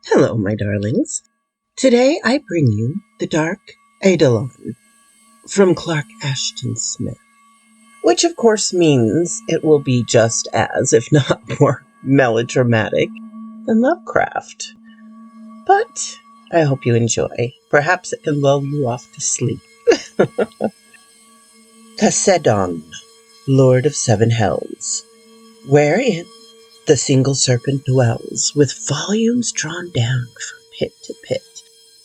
Hello, my darlings. Today I bring you The Dark Eidolon from Clark Ashton Smith, which of course means it will be just as, if not more, melodramatic than Lovecraft. But I hope you enjoy. Perhaps it can lull you off to sleep. Poseidon, Lord of Seven Hells, wherein the single serpent dwells, with volumes drawn down from pit to pit,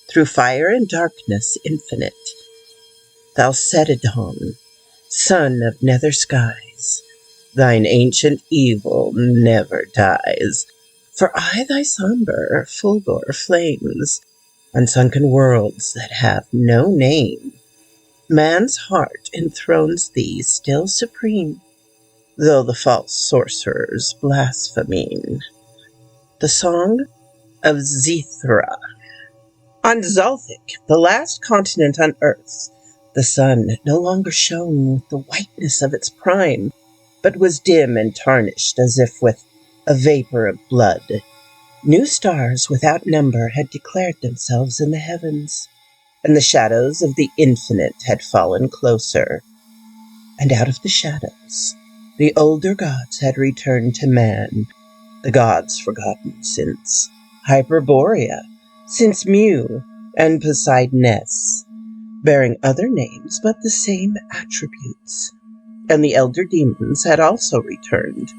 through fire and darkness infinite. Thou Poseidon, son of nether skies, thine ancient evil never dies. For I thy sombre, fulgor flames, on sunken worlds that have no name. Man's heart enthrones thee still supreme, though the false sorcerers blaspheme. The Song of Zethra. On Zalthik, the last continent on earth, the sun no longer shone with the whiteness of its prime, but was dim and tarnished as if with a vapor of blood. New stars without number had declared themselves in the heavens, and the shadows of the infinite had fallen closer. And out of the shadows, the older gods had returned to man, the gods forgotten since Hyperborea, since Mu and Poseidoness, bearing other names but the same attributes. And the elder demons had also returned,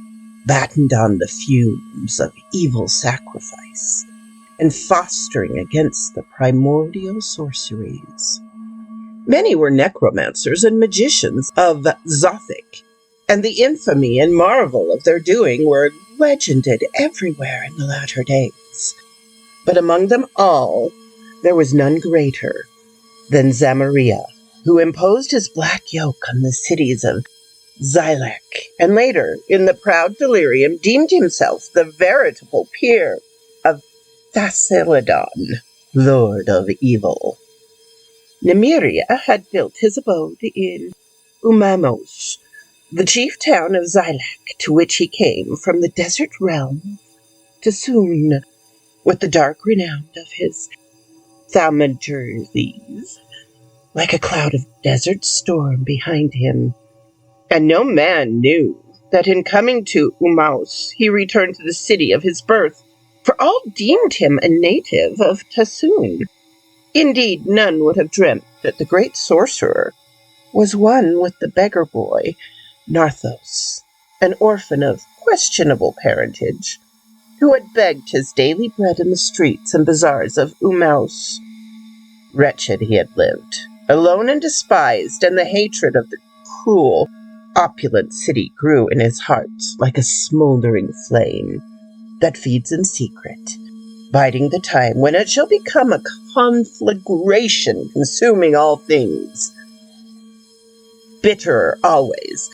battened on the fumes of evil sacrifice, and fostering against the primordial sorceries. Many were necromancers and magicians of Zothic, and the infamy and marvel of their doing were legended everywhere in the latter days. But among them all, there was none greater than Zamaria, who imposed his black yoke on the cities of Zylak, and later, in the proud delirium, deemed himself the veritable peer of Thasiladon, Lord of Evil. Nemiria had built his abode in Umamos, the chief town of Zylak, to which he came from the desert realm to soon, with the dark renown of his thaumaturges, like a cloud of desert storm behind him. And no man knew that in coming to Umaus he returned to the city of his birth, for all deemed him a native of Tassoon. Indeed, none would have dreamt that the great sorcerer was one with the beggar boy, Narthos, an orphan of questionable parentage, who had begged his daily bread in the streets and bazaars of Umaus. Wretched he had lived, alone and despised, and the hatred of the cruel, opulent city grew in his heart like a smoldering flame that feeds in secret, biding the time when it shall become a conflagration consuming all things. Bitter always,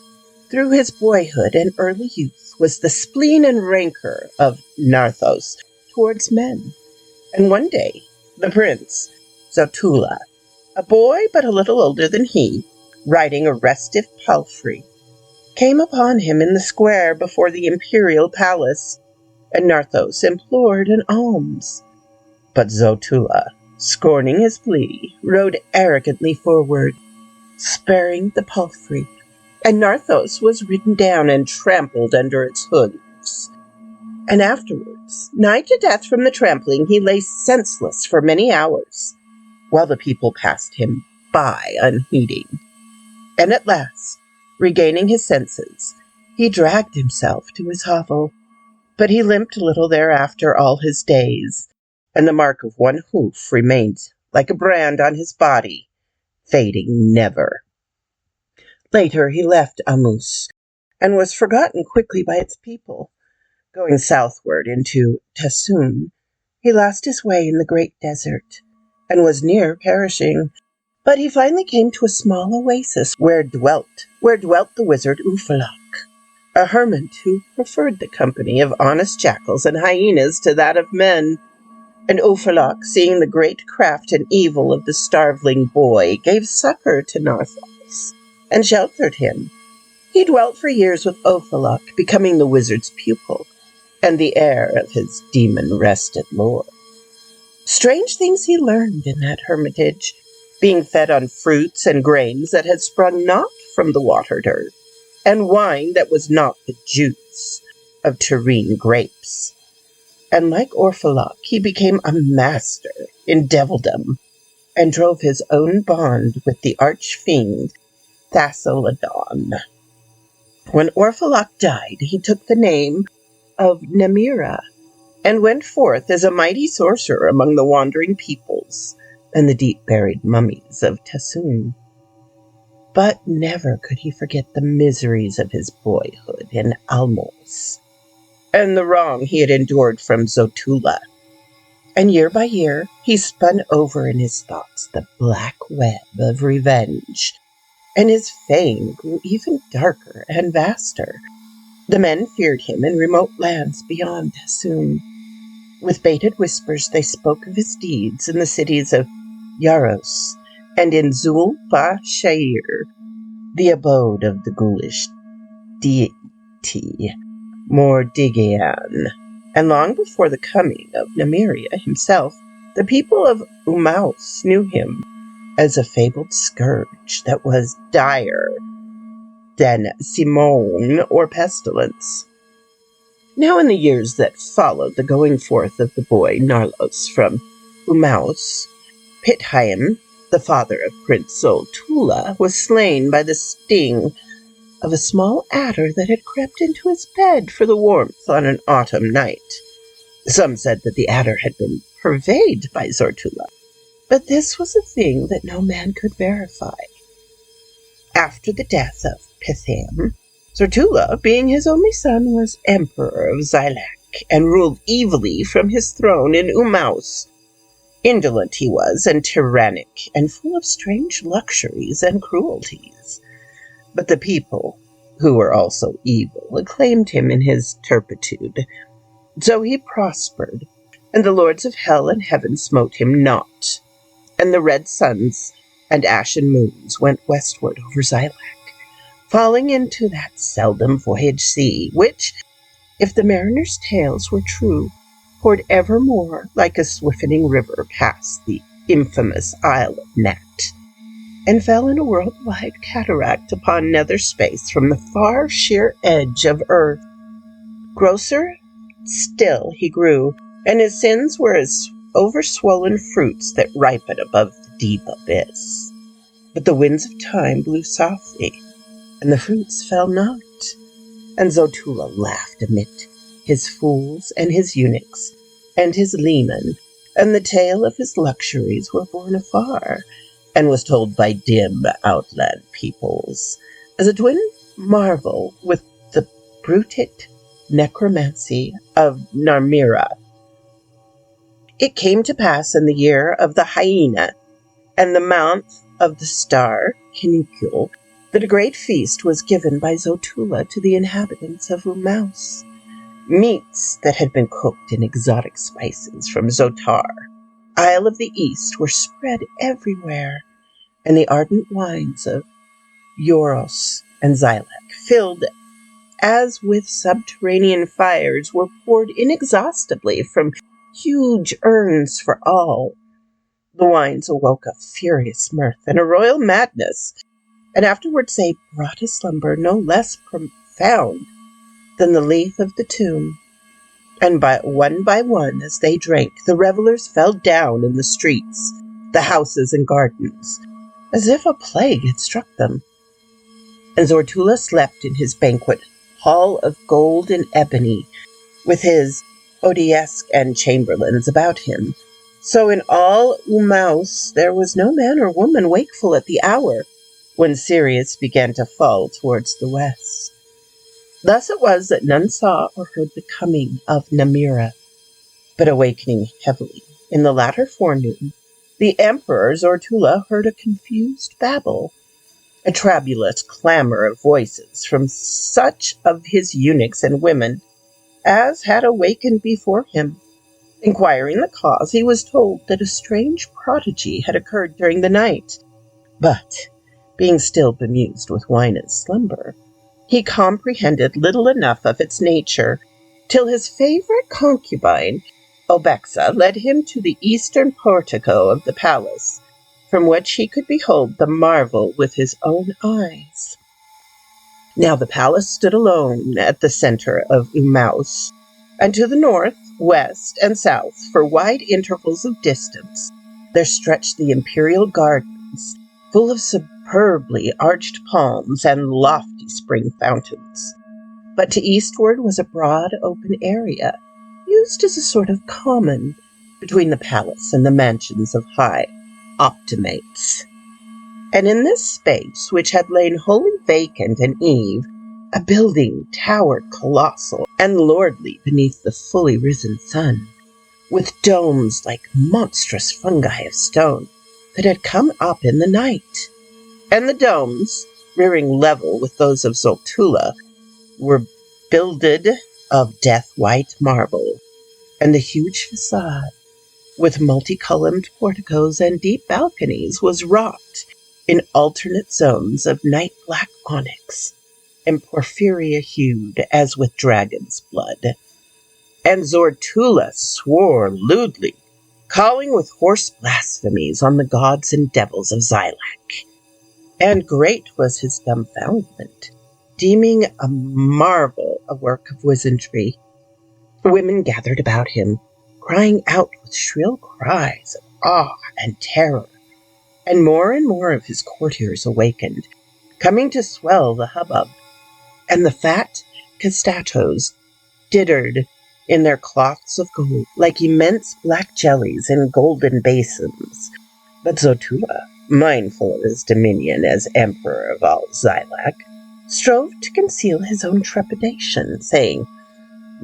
through his boyhood and early youth, was the spleen and rancor of Narthos towards men. And one day, the prince, Zotula, a boy but a little older than he, riding a restive palfrey, came upon him in the square before the imperial palace, and Narthos implored an alms. But Zotula, scorning his plea, rode arrogantly forward, sparing the palfrey, and Narthos was ridden down and trampled under its hooves. And afterwards, nigh to death from the trampling, he lay senseless for many hours, while the people passed him by unheeding. And at last, regaining his senses, he dragged himself to his hovel, but he limped little thereafter all his days, and the mark of one hoof remained like a brand on his body, fading never. Later he left Amus, and was forgotten quickly by its people. Going southward into Tassoon, he lost his way in the great desert, and was near perishing. But he finally came to a small oasis where dwelt the wizard Ufalak, a hermit who preferred the company of honest jackals and hyenas to that of men. And Ufalak, seeing the great craft and evil of the starveling boy, gave succor to Narthos and sheltered him. He dwelt for years with Ufalak, becoming the wizard's pupil and the heir of his demon-wrested lord. Strange things he learned in that hermitage, being fed on fruits and grains that had sprung not from the watered earth, and wine that was not the juice of terrene grapes. And like Orphalok, he became a master in devildom, and drove his own bond with the archfiend Thassaladon. When Orphalok died, he took the name of Namira, and went forth as a mighty sorcerer among the wandering peoples and the deep-buried mummies of Tassoon. But never could he forget the miseries of his boyhood in Almos, and the wrong he had endured from Zotula. And year by year he spun over in his thoughts the black web of revenge, and his fame grew even darker and vaster. The men feared him in remote lands beyond Tassoon. With bated whispers they spoke of his deeds in the cities of Yaros and in Zul-Ba-Shair, the abode of the ghoulish deity Mordigian. And long before the coming of Namiria himself, the people of Umaus knew him as a fabled scourge that was dire than Simone or pestilence. Now in the years that followed the going forth of the boy Narlos from Umaus, Pithaim, the father of Prince Zoltula, was slain by the sting of a small adder that had crept into his bed for the warmth on an autumn night. Some said that the adder had been purveyed by Zoltula, but this was a thing that no man could verify. After the death of Pithaim, Zoltula, being his only son, was emperor of Xylac, and ruled evilly from his throne in Umaus. Indolent he was, and tyrannic, and full of strange luxuries and cruelties. But the people, who were also evil, acclaimed him in his turpitude. So he prospered, and the lords of hell and heaven smote him not, and the red suns and ashen moons went westward over Xylac, falling into that seldom voyaged sea, which, if the mariners' tales were true, poured evermore like a swift'ning river past the infamous Isle of Nat, and fell in a worldwide cataract upon nether space from the far sheer edge of earth. Grosser still he grew, and his sins were as overswollen fruits that ripen above the deep abyss. But the winds of time blew softly, and the fruits fell not, and Zoltula laughed amid his fools and his eunuchs and his leman, and the tale of his luxuries were borne afar, and was told by dim outland peoples as a twin marvel with the brutate necromancy of Narmira. It came to pass in the year of the hyena, and the month of the star Canicule, that a great feast was given by Zoltula to the inhabitants of Umaus. Meats that had been cooked in exotic spices from Zotar, Isle of the East, were spread everywhere, and the ardent wines of Yoros and Xylac, filled as with subterranean fires, were poured inexhaustibly from huge urns for all. The wines awoke a furious mirth and a royal madness, and afterwards they brought a slumber no less profound than the leaf of the tomb. And by one, as they drank, the revellers fell down in the streets, the houses and gardens, as if a plague had struck them. And Zoltula slept in his banquet hall of gold and ebony, with his Odiesque and chamberlains about him. So in all Umaus there was no man or woman wakeful at the hour when Sirius began to fall towards the west. Thus it was that none saw or heard the coming of Namira, but awakening heavily in the latter forenoon, the Emperor Zoltula heard a confused babble, a troublous clamor of voices from such of his eunuchs and women as had awakened before him. Inquiring the cause, he was told that a strange prodigy had occurred during the night, but, being still bemused with wine and slumber, he comprehended little enough of its nature, till his favorite concubine, Obexa led him to the eastern portico of the palace, from which he could behold the marvel with his own eyes. Now the palace stood alone at the center of Umaus, and to the north, west, and south, for wide intervals of distance, there stretched the imperial gardens, full of superbly arched palms and lofty spring fountains. But to eastward was a broad open area, used as a sort of common between the palace and the mansions of high optimates. And in this space, which had lain wholly vacant an eve, a building towered colossal and lordly beneath the fully risen sun, with domes like monstrous fungi of stone that had come up in the night. And the domes, rearing level with those of Zoltula, were builded of death-white marble, and the huge facade, with multicolored porticos and deep balconies, was wrought in alternate zones of night-black onyx, and porphyria-hued as with dragon's blood. And Zortula swore lewdly, calling with hoarse blasphemies on the gods and devils of Xylac. And great was his dumbfoundment, deeming a marvel a work of wizardry. Women gathered about him, crying out with shrill cries of awe and terror, and more of his courtiers awakened, coming to swell the hubbub, and the fat castatos diddered in their cloths of gold like immense black jellies in golden basins. But Zotula, mindful of his dominion as Emperor of all Xylac, strove to conceal his own trepidation, saying,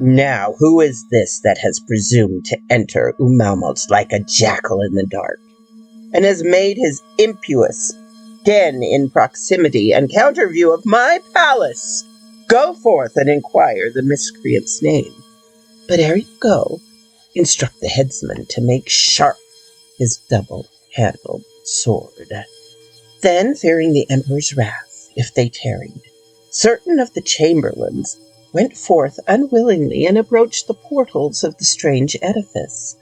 "Now, who is this that has presumed to enter Umalmos like a jackal in the dark, and has made his impious den in proximity and counterview of my palace? Go forth and inquire the miscreant's name. But ere you go, instruct the headsman to make sharp his double-handled sword." Then, fearing the emperor's wrath, if they tarried, certain of the chamberlains went forth unwillingly and approached the portals of the strange edifice.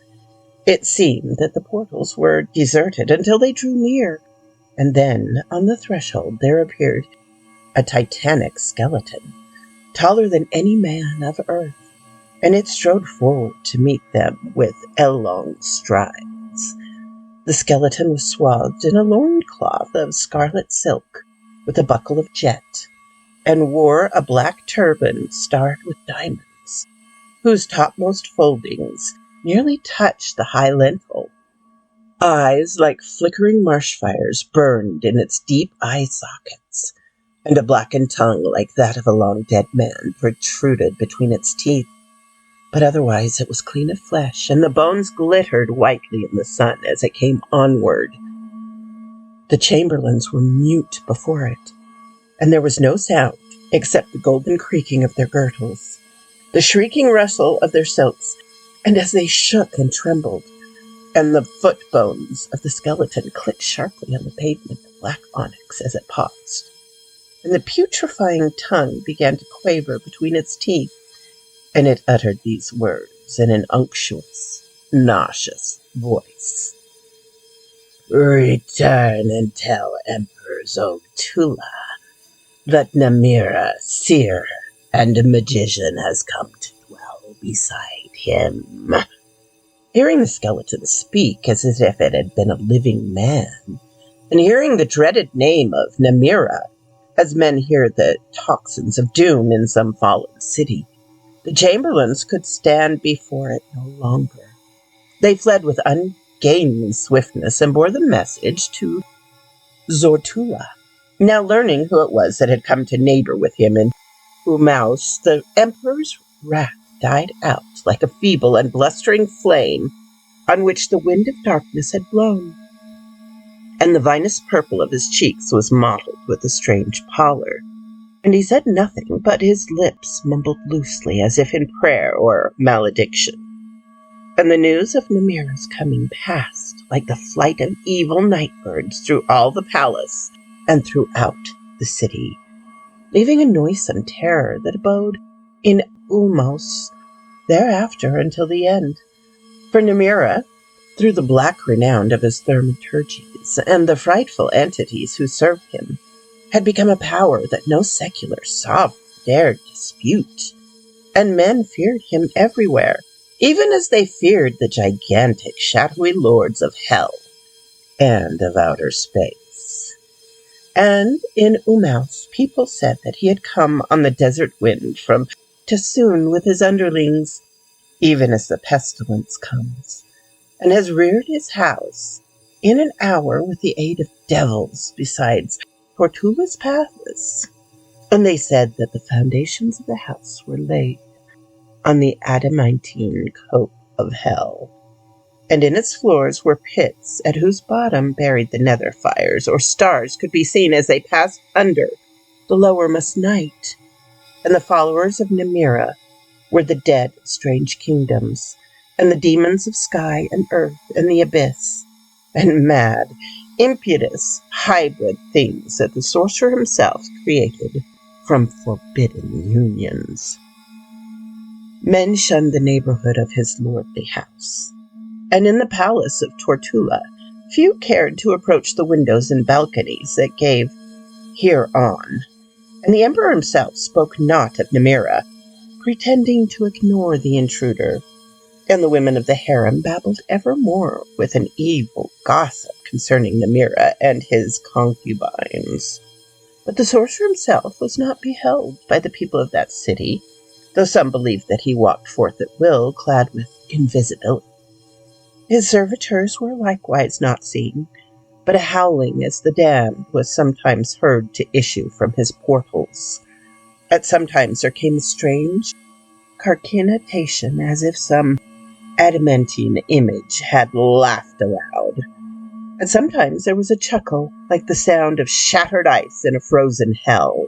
It seemed that the portals were deserted until they drew near, and then, on the threshold, there appeared a titanic skeleton, taller than any man of earth, and it strode forward to meet them with elong strides. The skeleton was swathed in a loincloth of scarlet silk, with a buckle of jet, and wore a black turban starred with diamonds, whose topmost foldings nearly touched the high lintel. Eyes like flickering marsh fires burned in its deep eye sockets, and a blackened tongue like that of a long-dead man protruded between its teeth. But otherwise it was clean of flesh, and the bones glittered whitely in the sun as it came onward. The chamberlains were mute before it, and there was no sound except the golden creaking of their girdles, the shrieking rustle of their silks, and as they shook and trembled, and the foot bones of the skeleton clicked sharply on the pavement of black onyx as it paused, and the putrefying tongue began to quaver between its teeth, and it uttered these words in an unctuous, nauseous voice: "Return and tell Emperor Zoltula that Namira, seer and magician, has come to dwell beside him." Hearing the skeleton speak as if it had been a living man, and hearing the dreaded name of Namira, as men hear the tocsins of doom in some fallen city, the chamberlains could stand before it no longer. They fled with ungainly swiftness and bore the message to Zortula. Now, learning who it was that had come to neighbor with him in Umaus, the emperor's wrath died out like a feeble and blustering flame on which the wind of darkness had blown, and the vinous purple of his cheeks was mottled with a strange pallor, and he said nothing, but his lips mumbled loosely as if in prayer or malediction. And the news of Namira's coming passed like the flight of evil night birds through all the palace and throughout the city, leaving a noisome terror that abode in Ulmos thereafter until the end. For Nemira, through the black renown of his thaumaturges and the frightful entities who served him, had become a power that no secular sovereign dared dispute, and men feared him everywhere, even as they feared the gigantic, shadowy lords of hell and of outer space. And in Umaus, people said that he had come on the desert wind from Tassoon with his underlings, even as the pestilence comes, and has reared his house in an hour with the aid of devils besides Tortulla's paths. And they said that the foundations of the house were laid on the adamantine cope of hell, and in its floors were pits at whose bottom buried the nether fires, or stars could be seen as they passed under the lowermost night. And the followers of Nemira were the dead of strange kingdoms, and the demons of sky and earth and the abyss, and mad, impetuous, hybrid things that the sorcerer himself created from forbidden unions. Men shunned the neighborhood of his lordly house, and in the palace of Tortulla few cared to approach the windows and balconies that gave hereon, and the emperor himself spoke not of Nemira, pretending to ignore the intruder, and the women of the harem babbled evermore with an evil gossip concerning Nemira and his concubines. But the sorcerer himself was not beheld by the people of that city, though some believed that he walked forth at will, clad with invisibility. His servitors were likewise not seen, but a howling as the damned was sometimes heard to issue from his portals. At sometimes there came a strange carcinatation, as if some adamantine image had laughed aloud. And sometimes there was a chuckle, like the sound of shattered ice in a frozen hell.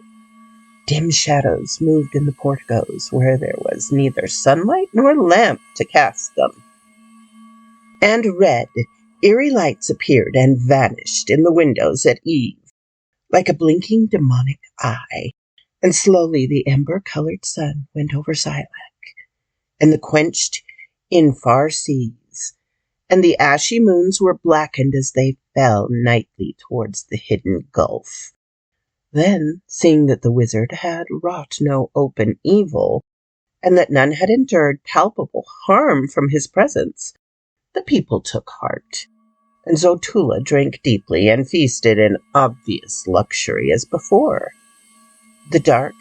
Dim shadows moved in the porticos, where there was neither sunlight nor lamp to cast them. And red, eerie lights appeared and vanished in the windows at eve, like a blinking demonic eye. And slowly the ember-colored sun went over Xylac, and the quenched in far seas, and the ashy moons were blackened as they fell nightly towards the hidden gulf. Then, seeing that the wizard had wrought no open evil, and that none had endured palpable harm from his presence, the people took heart, and Xotulla drank deeply and feasted in obvious luxury as before. The dark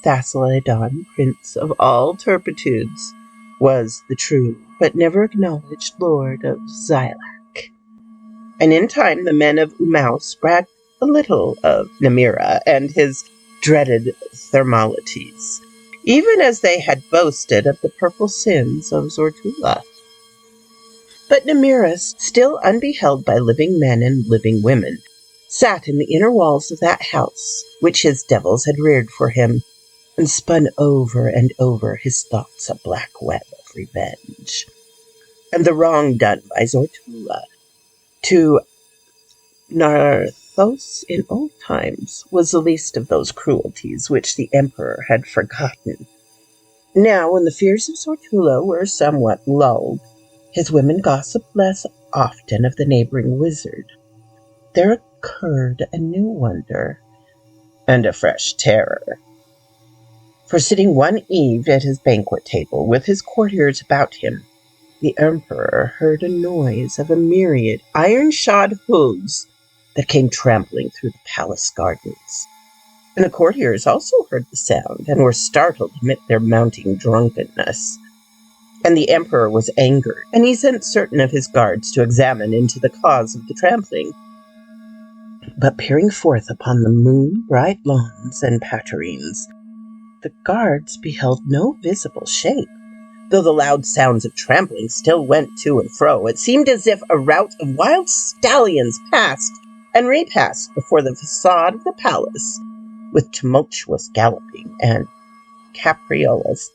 Thassaladon, prince of all turpitudes, was the true but never acknowledged lord of Xylac. And in time the men of Umaus bragged a little of Nemira and his dreaded thermalities, even as they had boasted of the purple sins of Xotulla. But Nemira, still unbeheld by living men and living women, sat in the inner walls of that house which his devils had reared for him, and spun over and over his thoughts a black web of revenge. And the wrong done by Xotulla to Narthos in old times was the least of those cruelties which the emperor had forgotten. Now, when the fears of Xotulla were somewhat lulled, his women gossiped less often of the neighboring wizard. There occurred a new wonder and a fresh terror. For sitting one eve at his banquet table with his courtiers about him, the emperor heard a noise of a myriad iron-shod hooves that came trampling through the palace gardens. And the courtiers also heard the sound and were startled amid their mounting drunkenness. And the emperor was angered, and he sent certain of his guards to examine into the cause of the trampling. But peering forth upon the moon-bright lawns and patterines, the guards beheld no visible shape, though the loud sounds of trampling still went to and fro. It seemed as if a rout of wild stallions passed and repassed before the facade of the palace, with tumultuous galloping and capriolas.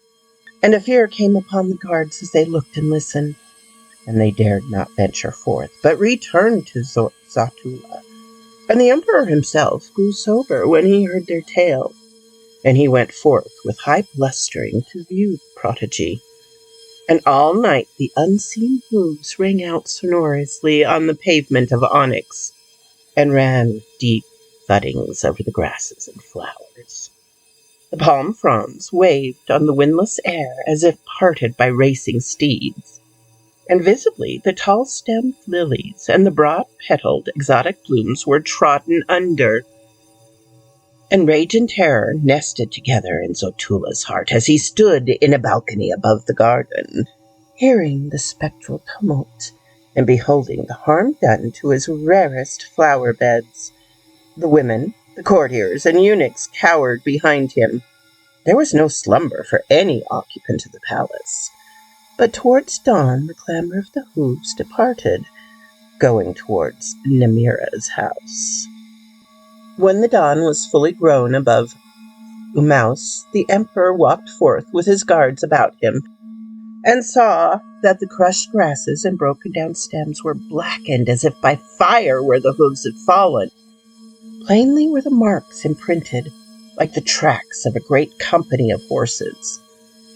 And a fear came upon the guards as they looked and listened, and they dared not venture forth, but returned to Xotulla. And the emperor himself grew sober when he heard their tale, and he went forth with high blustering to view the prodigy. And all night the unseen hooves rang out sonorously on the pavement of onyx, and ran deep thuddings over the grasses and flowers. The palm fronds waved on the windless air as if parted by racing steeds, and visibly the tall-stemmed lilies and the broad-petaled exotic blooms were trodden under. And rage and terror nested together in Zotula's heart as he stood in a balcony above the garden, hearing the spectral tumult and beholding the harm done to his rarest flower beds. The women, the courtiers, and eunuchs cowered behind him. There was no slumber for any occupant of the palace. But towards dawn the clamor of the hooves departed, going towards Nemira's house. When the dawn was fully grown above Umaus, the emperor walked forth with his guards about him, and saw that the crushed grasses and broken-down stems were blackened as if by fire where the hooves had fallen. Plainly were the marks imprinted, like the tracks of a great company of horses.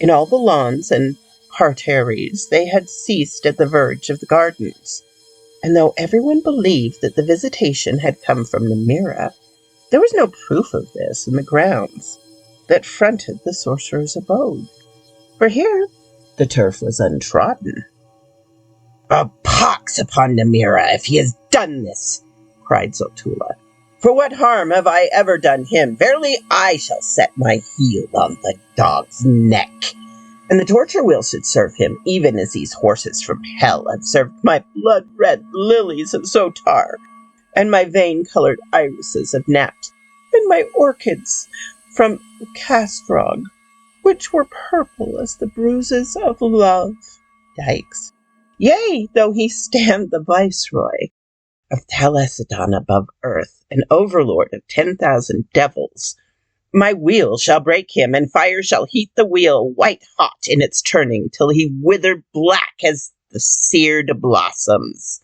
In all the lawns and parterres they had ceased at the verge of the gardens, and though everyone believed that the visitation had come from Nemira, there was no proof of this in the grounds that fronted the sorcerer's abode, for here the turf was untrodden. "A pox upon Nemira if he has done this!" cried Zotula. "For what harm have I ever done him? Verily I shall set my heel on the dog's neck, and the torture wheel should serve him, even as these horses from hell have served my blood-red lilies of Zotar, and my vein-colored irises of Nat, and my orchids from Castrog, which were purple as the bruises of love." Yikes. "Yea, though he stand the viceroy of Talacidon above earth, an overlord of 10,000 devils, my wheel shall break him, and fire shall heat the wheel white hot in its turning, till he wither black as the seared blossoms."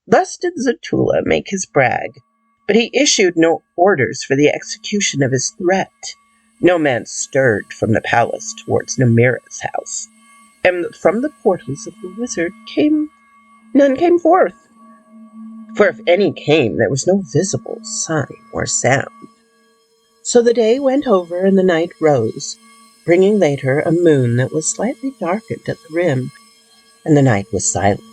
Thus did Zotula make his brag, but he issued no orders for the execution of his threat. No man stirred from the palace towards Nemira's house, and from the portals of the wizard none came forth. For if any came, there was no visible sign or sound. So the day went over and the night rose, bringing later a moon that was slightly darkened at the rim, and the night was silent.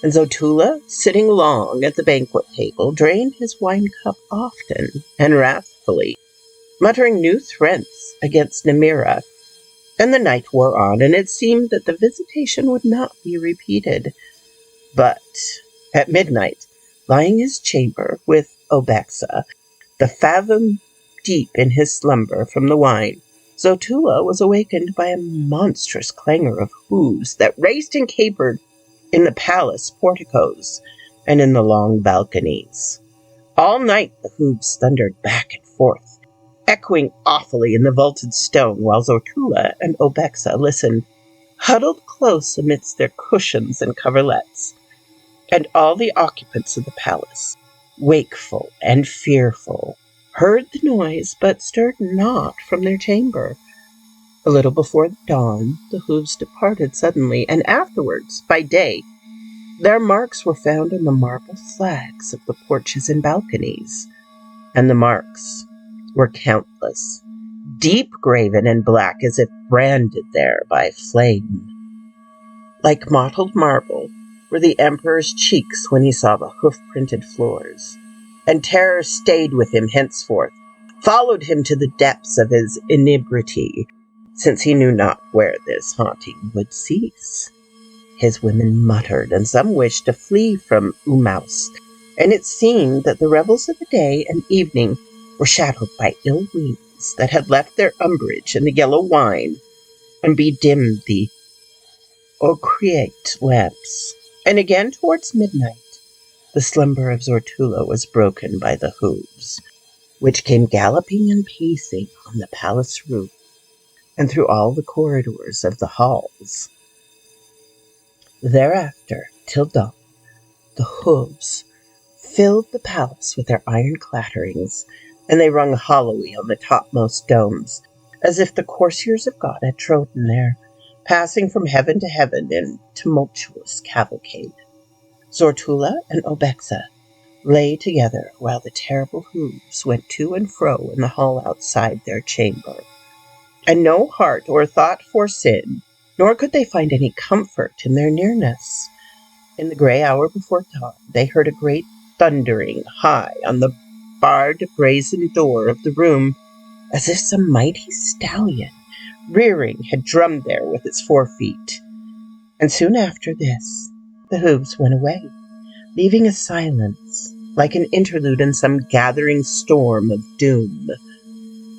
And Zotula, sitting long at the banquet table, drained his wine cup often and wrathfully, muttering new threats against Nemira. And the night wore on, and it seemed that the visitation would not be repeated. But at midnight, lying in his chamber with Obexa, the fathom deep in his slumber from the wine, Zotula was awakened by a monstrous clangor of hooves that raced and capered in the palace porticos and in the long balconies. All night the hooves thundered back and forth, echoing awfully in the vaulted stone, while Zotula and Obexa listened, huddled close amidst their cushions and coverlets. And all the occupants of the palace, wakeful and fearful, heard the noise, but stirred not from their chamber. A little before dawn, the hooves departed suddenly, and afterwards, by day, their marks were found on the marble flags of the porches and balconies, and the marks were countless, deep graven and black as if branded there by flame. Like mottled marble were the emperor's cheeks when he saw the hoof-printed floors, and terror stayed with him henceforth, followed him to the depths of his inebriety, since he knew not where this haunting would cease. His women muttered, and some wished to flee from Umaus, and it seemed that the revels of the day and evening were shadowed by ill winds that had left their umbrage in the yellow wine and bedimmed the ocreate lamps. And again towards midnight the slumber of Zotula was broken by the hooves, which came galloping and pacing on the palace roof and through all the corridors of the halls. Thereafter, till dawn, the hooves filled the palace with their iron clatterings, and they rung hollowly on the topmost domes, as if the courtiers of God had trodden there, passing from heaven to heaven in tumultuous cavalcade. Zortula and Obexa lay together while the terrible hooves went to and fro in the hall outside their chamber. And no heart or thought for sin, nor could they find any comfort in their nearness. In the gray hour before dawn, they heard a great thundering high on the barred brazen door of the room, as if some mighty stallion, rearing, had drummed there with its 4 feet. And soon after this, the hooves went away, leaving a silence like an interlude in some gathering storm of doom.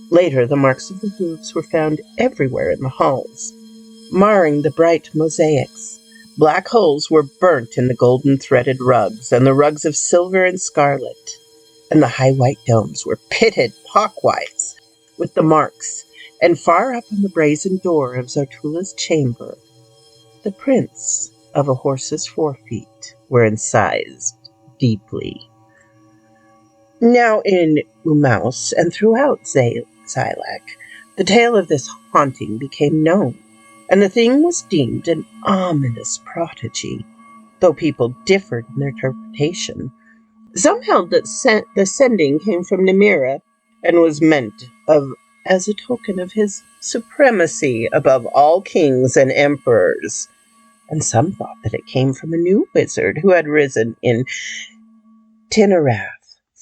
Later, the marks of the hooves were found everywhere in the halls, marring the bright mosaics. Black holes were burnt in the golden-threaded rugs, and the rugs of silver and scarlet, and the high white domes were pitted pock-wise with the marks, and far up on the brazen door of Zortula's chamber, the prints of a horse's 4 feet were incised deeply. Now in Umaus and throughout Zilak, the tale of this haunting became known, and the thing was deemed an ominous prodigy, though people differed in their interpretation. Some held that the sending came from Nimira and was meant as a token of his supremacy above all kings and emperors, and some thought that it came from a new wizard who had risen in Tinarath,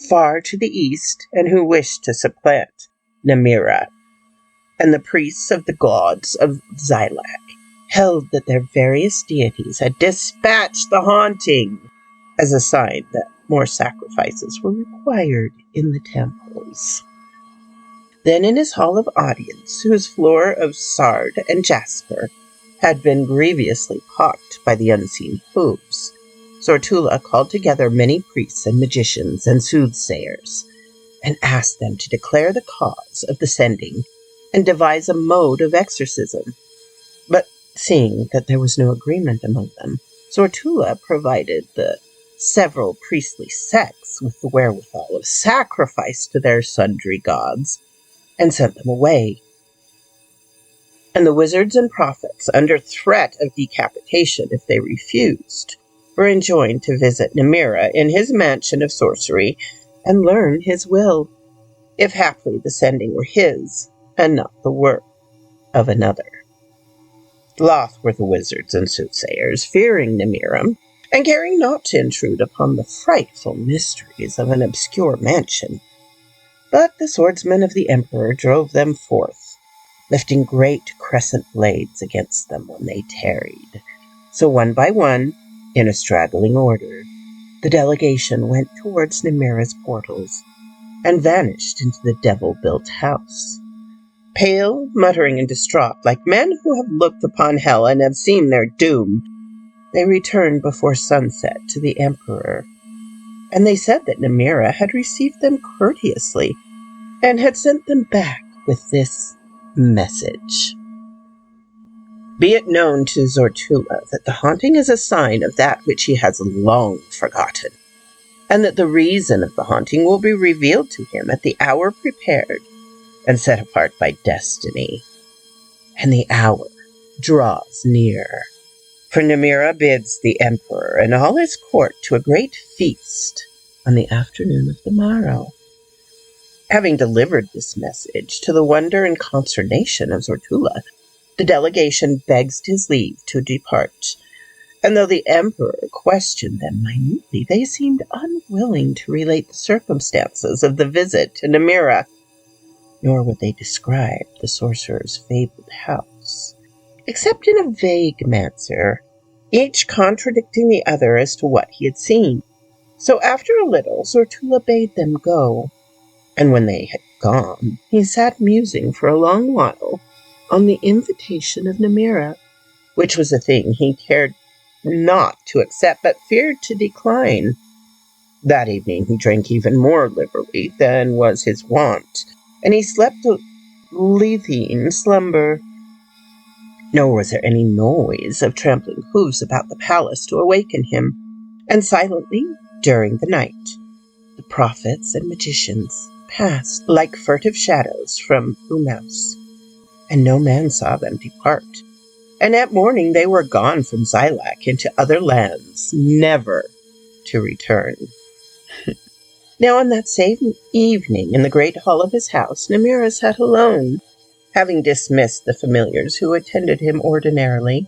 far to the east, and who wished to supplant Nimira. And the priests of the gods of Zilak held that their various deities had dispatched the haunting as a sign that more sacrifices were required in the temples. Then in his hall of audience, whose floor of sard and jasper had been grievously pocked by the unseen hooves, Zortula called together many priests and magicians and soothsayers, and asked them to declare the cause of the sending and devise a mode of exorcism. But seeing that there was no agreement among them, Zortula provided the several priestly sects with the wherewithal of sacrifice to their sundry gods, and sent them away. And the wizards and prophets, under threat of decapitation if they refused, were enjoined to visit Nimira in his mansion of sorcery and learn his will, if haply the sending were his, and not the work of another. Loth were the wizards and soothsayers, fearing Nimira, and caring not to intrude upon the frightful mysteries of an obscure mansion. But the swordsmen of the emperor drove them forth, lifting great crescent blades against them when they tarried. So one by one, in a straggling order, the delegation went towards Nimira's portals, and vanished into the devil-built house. Pale, muttering and distraught, like men who have looked upon hell and have seen their doom, they returned before sunset to the emperor, and they said that Nimira had received them courteously, and had sent them back with this message. Be it known to Zortula that the haunting is a sign of that which he has long forgotten, and that the reason of the haunting will be revealed to him at the hour prepared and set apart by destiny. And the hour draws near, for Nimira bids the emperor and all his court to a great feast on the afternoon of the morrow. Having delivered this message, to the wonder and consternation of Zortula, the delegation begs his leave to depart, and though the emperor questioned them minutely, they seemed unwilling to relate the circumstances of the visit to Nimira, nor would they describe the sorcerer's fabled house, except in a vague manner, each contradicting the other as to what he had seen. So after a little, Zortula bade them go, and when they had gone, he sat musing for a long while on the invitation of Nimira, which was a thing he cared not to accept, but feared to decline. That evening he drank even more liberally than was his wont, and he slept a Lethean slumber. Nor was there any noise of trampling hooves about the palace to awaken him, and silently, during the night, the prophets and magicians passed like furtive shadows from Umaus, and no man saw them depart, and at morning they were gone from Xylac into other lands, never to return. Now on that same evening, in the great hall of his house, Namira sat alone, having dismissed the familiars who attended him ordinarily.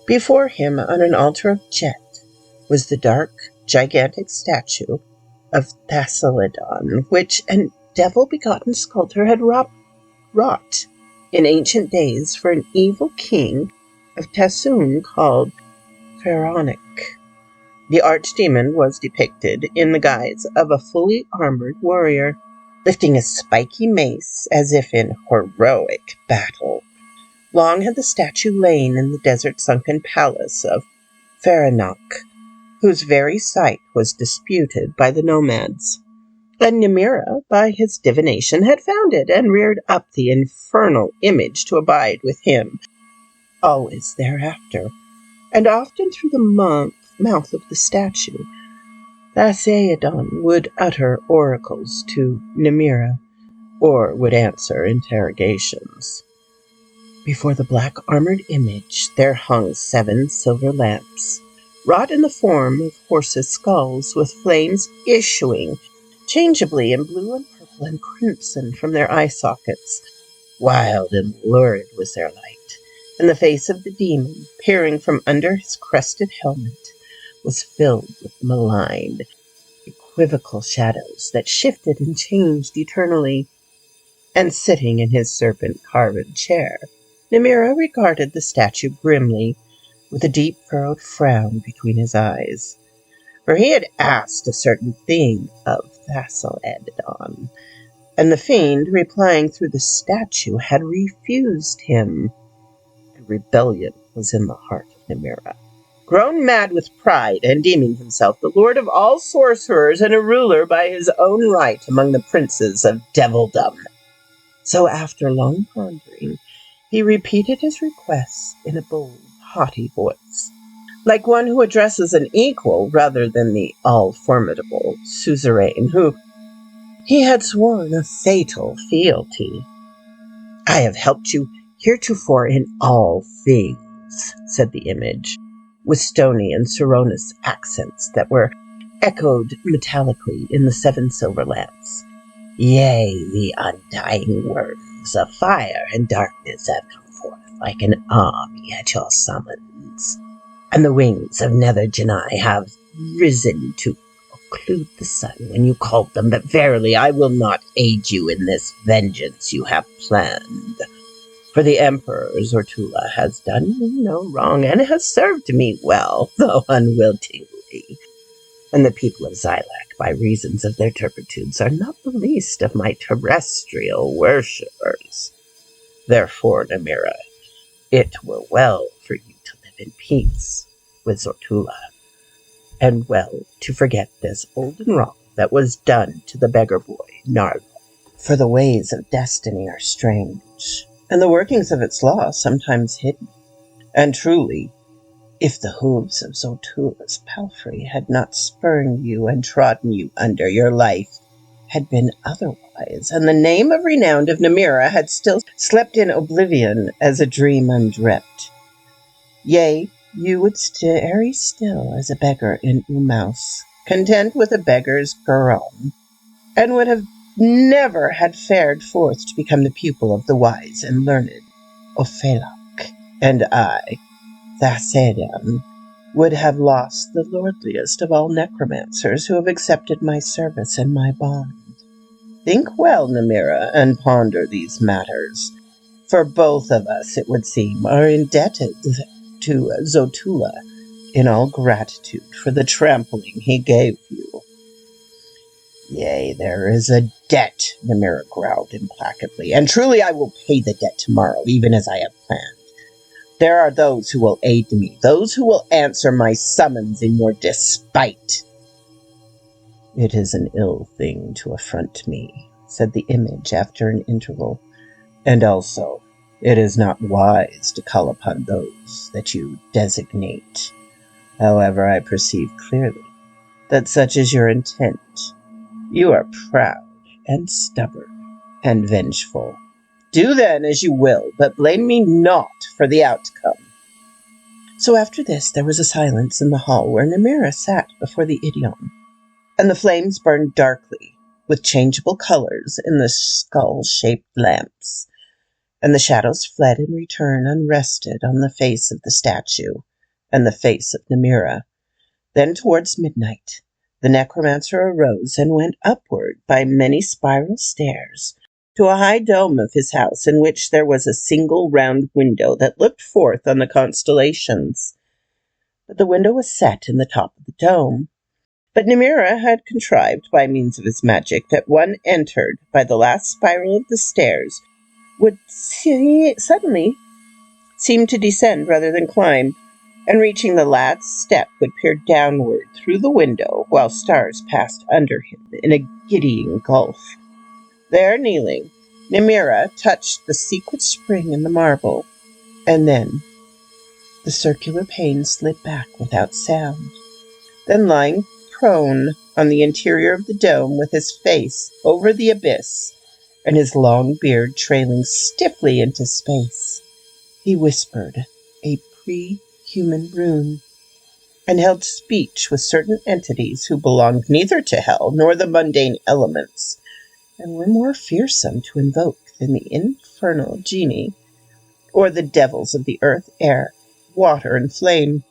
Before him, on an altar of jet, was the dark, gigantic statue of Thassaladon, which a devil-begotten sculptor had wrought in ancient days for an evil king of Tassoon called Pharaonic. The archdemon was depicted in the guise of a fully armored warrior, lifting a spiky mace as if in heroic battle. Long had the statue lain in the desert-sunken palace of Pharaonic, whose very site was disputed by the nomads. And Namira, by his divination, had found it and reared up the infernal image to abide with him always thereafter. And often through the mouth of the statue, Thassaladon would utter oracles to Namira, or would answer interrogations. Before the black armored image there hung 7 silver lamps, wrought in the form of horses' skulls, with flames issuing changeably in blue and purple and crimson from their eye sockets. Wild and lurid was their light, and the face of the demon, peering from under his crested helmet, was filled with malign, equivocal shadows that shifted and changed eternally. And sitting in his serpent-carved chair, Namira regarded the statue grimly, with a deep furrowed frown between his eyes. For he had asked a certain thing of Thassaladon, and the fiend, replying through the statue, had refused him. And rebellion was in the heart of Namira. Grown mad with pride, and deeming himself the lord of all sorcerers and a ruler by his own right among the princes of devildom. So after long pondering, he repeated his request in a bold, haughty voice, like one who addresses an equal rather than the all-formidable suzerain who he had sworn a fatal fealty. "I have helped you heretofore in all things," said the image, with stony and sonorous accents that were echoed metallically in the 7 silver lamps. "Yea, the undying worms of fire and darkness have come forth like an army at your summons, and the wings of Nether Genii have risen to occlude the sun when you called them, but verily I will not aid you in this vengeance you have planned. For the Emperor Zortula has done me no wrong, and has served me well, though unwillingly. And the people of Xylac, by reasons of their turpitudes, are not the least of my terrestrial worshippers. Therefore, Namira, it were well for you to live in peace with Zortula, and well to forget this olden wrong that was done to the beggar boy, Narlo. For the ways of destiny are strange, and the workings of its law sometimes hidden. And truly, if the hooves of Zortula's palfrey had not spurned you and trodden you under, your life had been otherwise, and the name of renowned of Namira had still slept in oblivion as a dream undreamt. Yea, you would stay still as a beggar in Umaus, content with a beggar's garum, and would have never had fared forth to become the pupil of the wise and learned Ophelok, and I, Thassaladon, would have lost the lordliest of all necromancers who have accepted my service and my bond. Think well, Namira, and ponder these matters, for both of us, it would seem, are indebted to Zortula in all gratitude for the trampling he gave you." "Yea, there is a debt," Namira growled implacably, "and truly I will pay the debt tomorrow, even as I have planned. There are those who will aid me, those who will answer my summons in your despite." "It is an ill thing to affront me," said the image after an interval, "and also it is not wise to call upon those that you designate. However, I perceive clearly that such is your intent. You are proud and stubborn and vengeful. Do then as you will, but blame me not for the outcome." So after this there was a silence in the hall where Nemira sat before the Idiom, and the flames burned darkly with changeable colors in the skull-shaped lamps, and the shadows fled and returned unrested on the face of the statue and the face of Nemira. Then towards midnight the necromancer arose and went upward by many spiral stairs to a high dome of his house, in which there was a single round window that looked forth on the constellations. But the window was set in the top of the dome. But Nemira had contrived, by means of his magic, that one entered by the last spiral of the stairs would suddenly seem to descend rather than climb, and reaching the last step would peer downward through the window, while stars passed under him in a giddying gulf. There, kneeling, Nemira touched the secret spring in the marble, and then the circular pane slid back without sound. Then, lying prone on the interior of the dome with his face over the abyss and his long beard trailing stiffly into space, he whispered a pre-human rune and held speech with certain entities who belonged neither to hell nor the mundane elements, and were more fearsome to invoke than the infernal genii or the devils of the earth, air, water, and flame.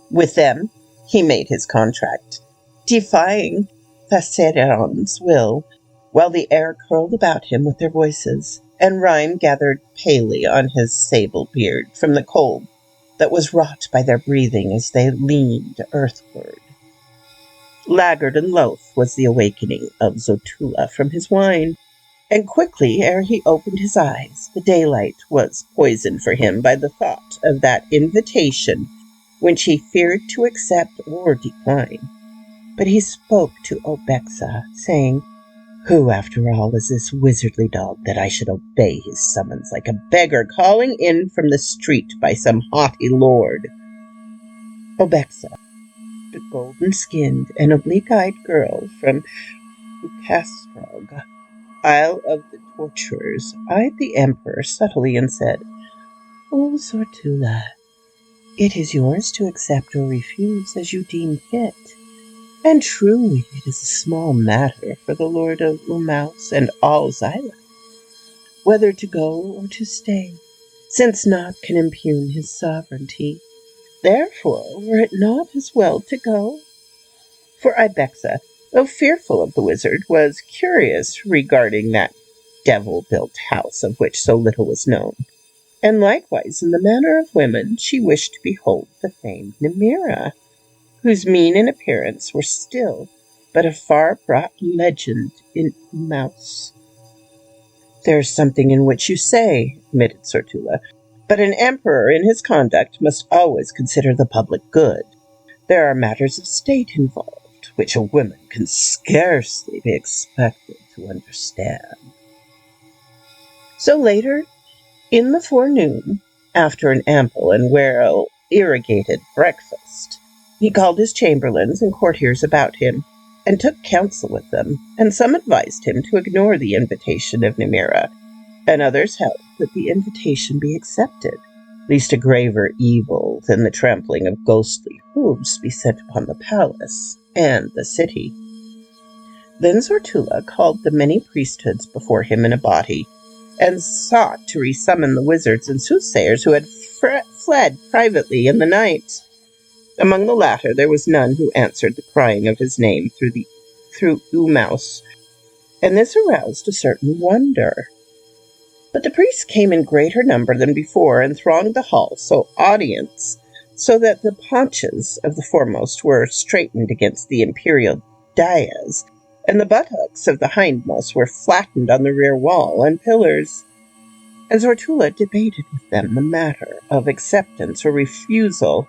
With them he made his contract, defying Thasseron's will, while the air curled about him with their voices, and rime gathered palely on his sable beard from the cold that was wrought by their breathing as they leaned earthward. Laggard and loath was the awakening of Zotula from his wine, and quickly ere he opened his eyes, the daylight was poisoned for him by the thought of that invitation which he feared to accept or decline. But he spoke to Obexa, saying, "Who, after all, is this wizardly dog that I should obey his summons like a beggar calling in from the street by some haughty lord?" Obexa, a golden-skinned and oblique-eyed girl from Ucastrog, Isle of the Torturers, eyed the Emperor subtly and said, "O Zotula, it is yours to accept or refuse as you deem fit. And truly it is a small matter for the Lord of Lumos and all Zyla, whether to go or to stay, since naught can impugn his sovereignty. Therefore, were it not as well to go?" For Ibexa, though fearful of the wizard, was curious regarding that devil-built house of which so little was known, and likewise in the manner of women she wished to behold the famed Nemira, whose mien and appearance were still but a far-brought legend in Mouse. "There is something in which you say," admitted Zotula, "but an emperor in his conduct must always consider the public good. There are matters of state involved, which a woman can scarcely be expected to understand." So later, in the forenoon, after an ample and well-irrigated breakfast, he called his chamberlains and courtiers about him, and took counsel with them, and some advised him to ignore the invitation of Nemira, and others held that the invitation be accepted, lest a graver evil than the trampling of ghostly hooves be sent upon the palace and the city. Then Zotula called the many priesthoods before him in a body, and sought to resummon the wizards and soothsayers who had fled privately in the night. Among the latter there was none who answered the crying of his name through Umaus, and this aroused a certain wonder. But the priests came in greater number than before, and thronged the hall, so that the paunches of the foremost were straightened against the imperial dais, and the buttocks of the hindmost were flattened on the rear wall and pillars. And Zotula debated with them the matter of acceptance or refusal,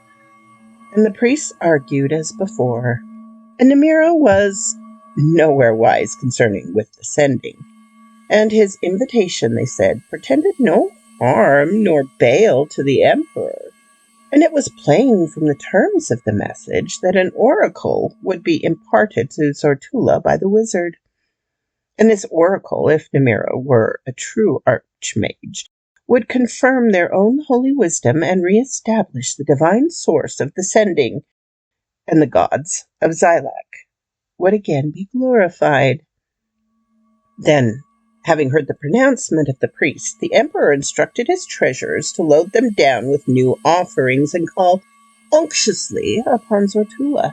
and the priests argued as before, and Nemira was nowhere wise concerning with descending, and his invitation, they said, pretended no harm nor bale to the emperor, and it was plain from the terms of the message that an oracle would be imparted to Zotula by the wizard. And this oracle, if Nemira were a true archmage, would confirm their own holy wisdom and reestablish the divine source of the sending, and the gods of Xylac would again be glorified. Then, having heard the pronouncement of the priest, the emperor instructed his treasurers to load them down with new offerings and call unctuously upon Zortula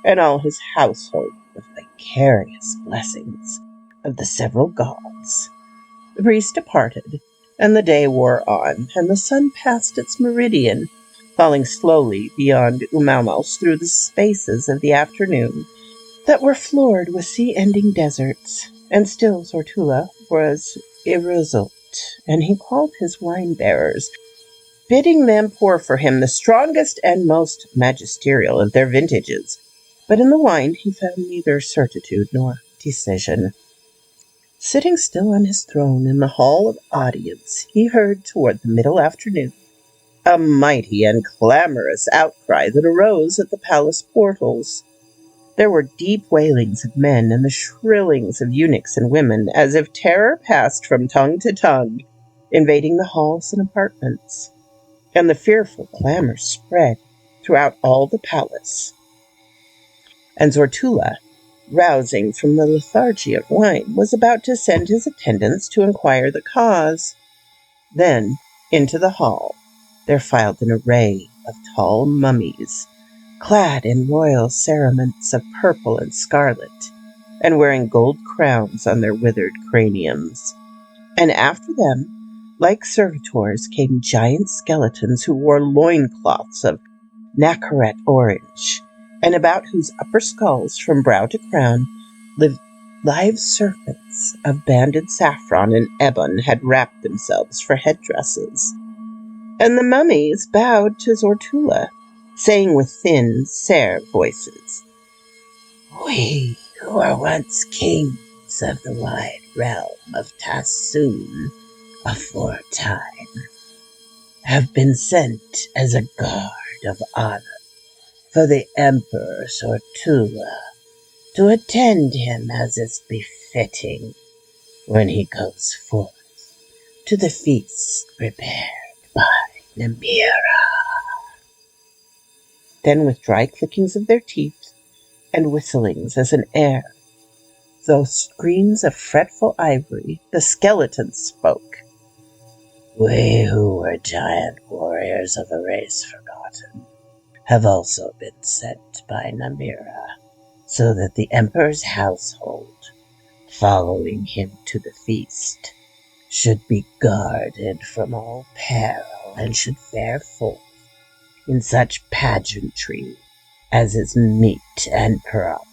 and all his household with vicarious blessings of the several gods. The priest departed, and the day wore on, and the sun passed its meridian, falling slowly beyond Umamos through the spaces of the afternoon that were floored with sea-ending deserts. And still Zortula was irresolute, and he called his wine-bearers, bidding them pour for him the strongest and most magisterial of their vintages. But in the wine he found neither certitude nor decision. Sitting still on his throne in the hall of audience, he heard toward the middle afternoon a mighty and clamorous outcry that arose at the palace portals. There were deep wailings of men and the shrillings of eunuchs and women, as if terror passed from tongue to tongue, invading the halls and apartments. And the fearful clamor spread throughout all the palace. And Zortula, rousing from the lethargy of wine, was about to send his attendants to inquire the cause. Then, into the hall, there filed an array of tall mummies, clad in royal cerements of purple and scarlet, and wearing gold crowns on their withered craniums. And after them, like servitors, came giant skeletons who wore loincloths of nacre orange, and about whose upper skulls, from brow to crown, lived live serpents of banded saffron and ebon had wrapped themselves for headdresses. And the mummies bowed to Zortula, saying with thin, sere voices, "We who were once kings of the wide realm of Tassoon aforetime have been sent as a guard of honor for the Emperor Zortula to attend him as is befitting when he goes forth to the feast prepared by Namira." Then with dry clickings of their teeth and whistlings as an air, though screens of fretful ivory, the skeletons spoke. "We who were giant warriors of a race forgotten have also been sent by Namira, so that the Emperor's household, following him to the feast, should be guarded from all peril and should fare forth in such pageantry as is meet and proper."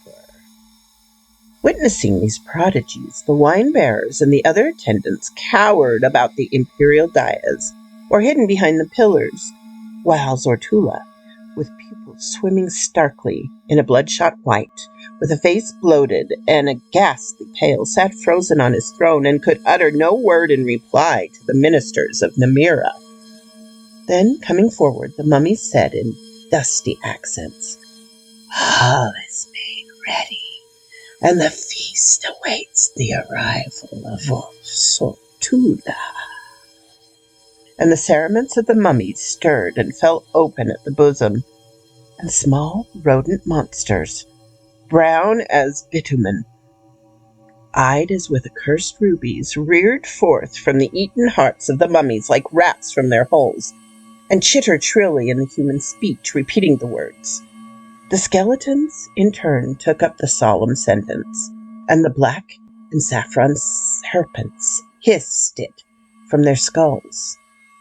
Witnessing these prodigies, the wine-bearers and the other attendants cowered about the imperial dais, or hidden behind the pillars, while Zortula, with pupils swimming starkly in a bloodshot white, with a face bloated and a ghastly pale, sat frozen on his throne and could utter no word in reply to the ministers of Namira. Then, coming forward, the mummy said in dusty accents, "All is made ready, and the feast awaits the arrival of Zortula." And the cerements of the mummies stirred and fell open at the bosom, and small rodent monsters, brown as bitumen, eyed as with accursed rubies, reared forth from the eaten hearts of the mummies like rats from their holes, and chittered shrilly in the human speech, repeating the words. The skeletons, in turn, took up the solemn sentence, and the black and saffron serpents hissed it from their skulls,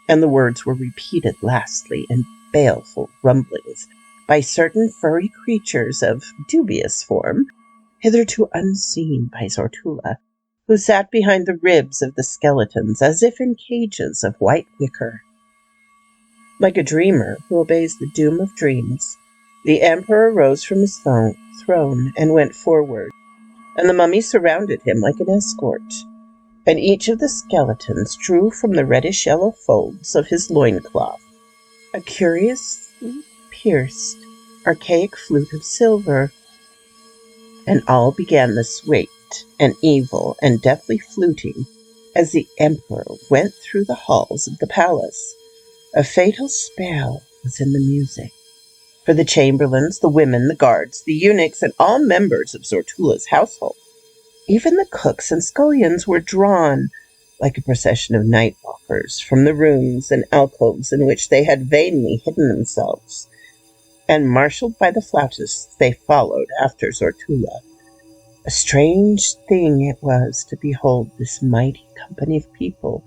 and the words were repeated lastly in baleful rumblings by certain furry creatures of dubious form, hitherto unseen by Zortula, who sat behind the ribs of the skeletons as if in cages of white wicker. Like a dreamer who obeys the doom of dreams, the emperor rose from his throne and went forward, and the mummies surrounded him like an escort, and each of the skeletons drew from the reddish-yellow folds of his loincloth a curiously pierced, archaic flute of silver, and all began the sweet and evil and deathly fluting As the emperor went through the halls of the palace, a fatal spell was in the music. For the chamberlains, the women, the guards, the eunuchs, and all members of Zortula's household, even the cooks and scullions, were drawn, like a procession of night walkers, from the rooms and alcoves in which they had vainly hidden themselves, and marshaled by the flautists, they followed after Zortula. A strange thing it was to behold this mighty company of people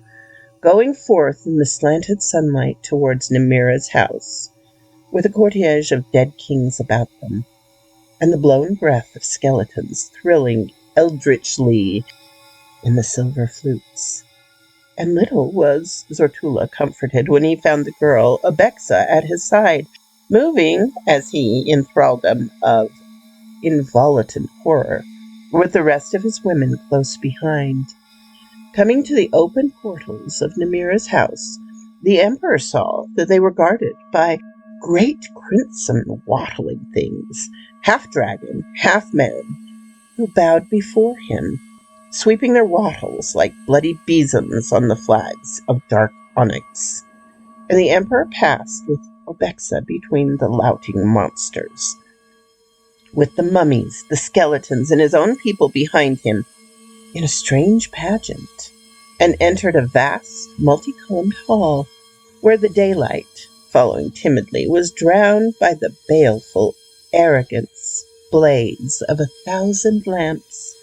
going forth in the slanted sunlight towards Nemira's house, with a cortege of dead kings about them, and the blown breath of skeletons thrilling eldritchly in the silver flutes. And little was Zortula comforted when he found the girl, Abexa, at his side, moving, as he, in thraldom of involutant horror, with the rest of his women close behind. Coming to the open portals of Nemira's house, the emperor saw that they were guarded by great crimson wattling things, half dragon, half man, who bowed before him, sweeping their wattles like bloody besoms on the flags of dark onyx. And the emperor passed with Obexa between the louting monsters, with the mummies, the skeletons, and his own people behind him, in a strange pageant, and entered a vast, multicolored hall, where the daylight, following timidly, was drowned by the baleful arrogance blaze of 1,000 lamps.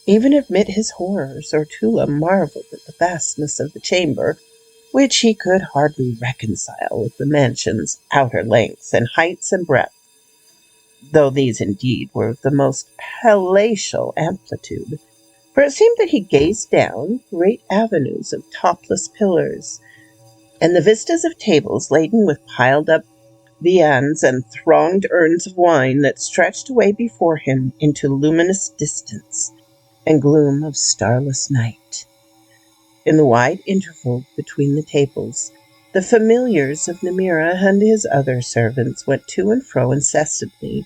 Even amid his horrors, Zortula marveled at the vastness of the chamber, which he could hardly reconcile with the mansion's outer lengths and heights and breadth, though these indeed were of the most palatial amplitude, for it seemed that he gazed down great avenues of topless pillars, and the vistas of tables laden with piled-up viands and thronged urns of wine that stretched away before him into luminous distance and gloom of starless night. In the wide interval between the tables, the familiars of Nemira and his other servants went to and fro incessantly,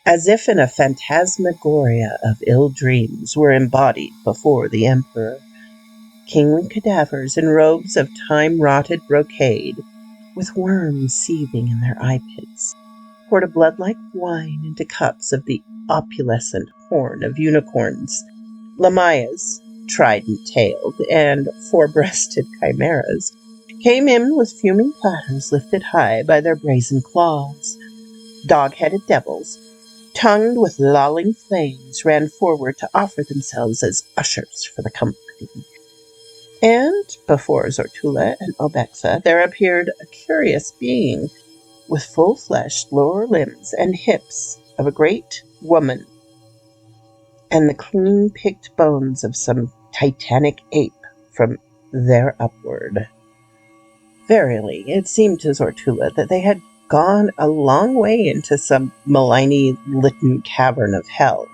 as if in a phantasmagoria of ill dreams were embodied before the emperor. Kingly cadavers in robes of time-rotted brocade, with worms seething in their eye-pits, poured a blood-like wine into cups of the opalescent horn of unicorns. Lamayas, trident-tailed and four-breasted chimeras, came in with fuming platters lifted high by their brazen claws. Dog-headed devils, tongued with lolling flames, ran forward to offer themselves as ushers for the company. And before Zortula and Obexa there appeared a curious being, with full-fleshed lower limbs and hips of a great woman, and the clean-picked bones of some titanic ape from there upward. Verily, it seemed to Zortula that they had gone a long way into some maligny-litten cavern of hell,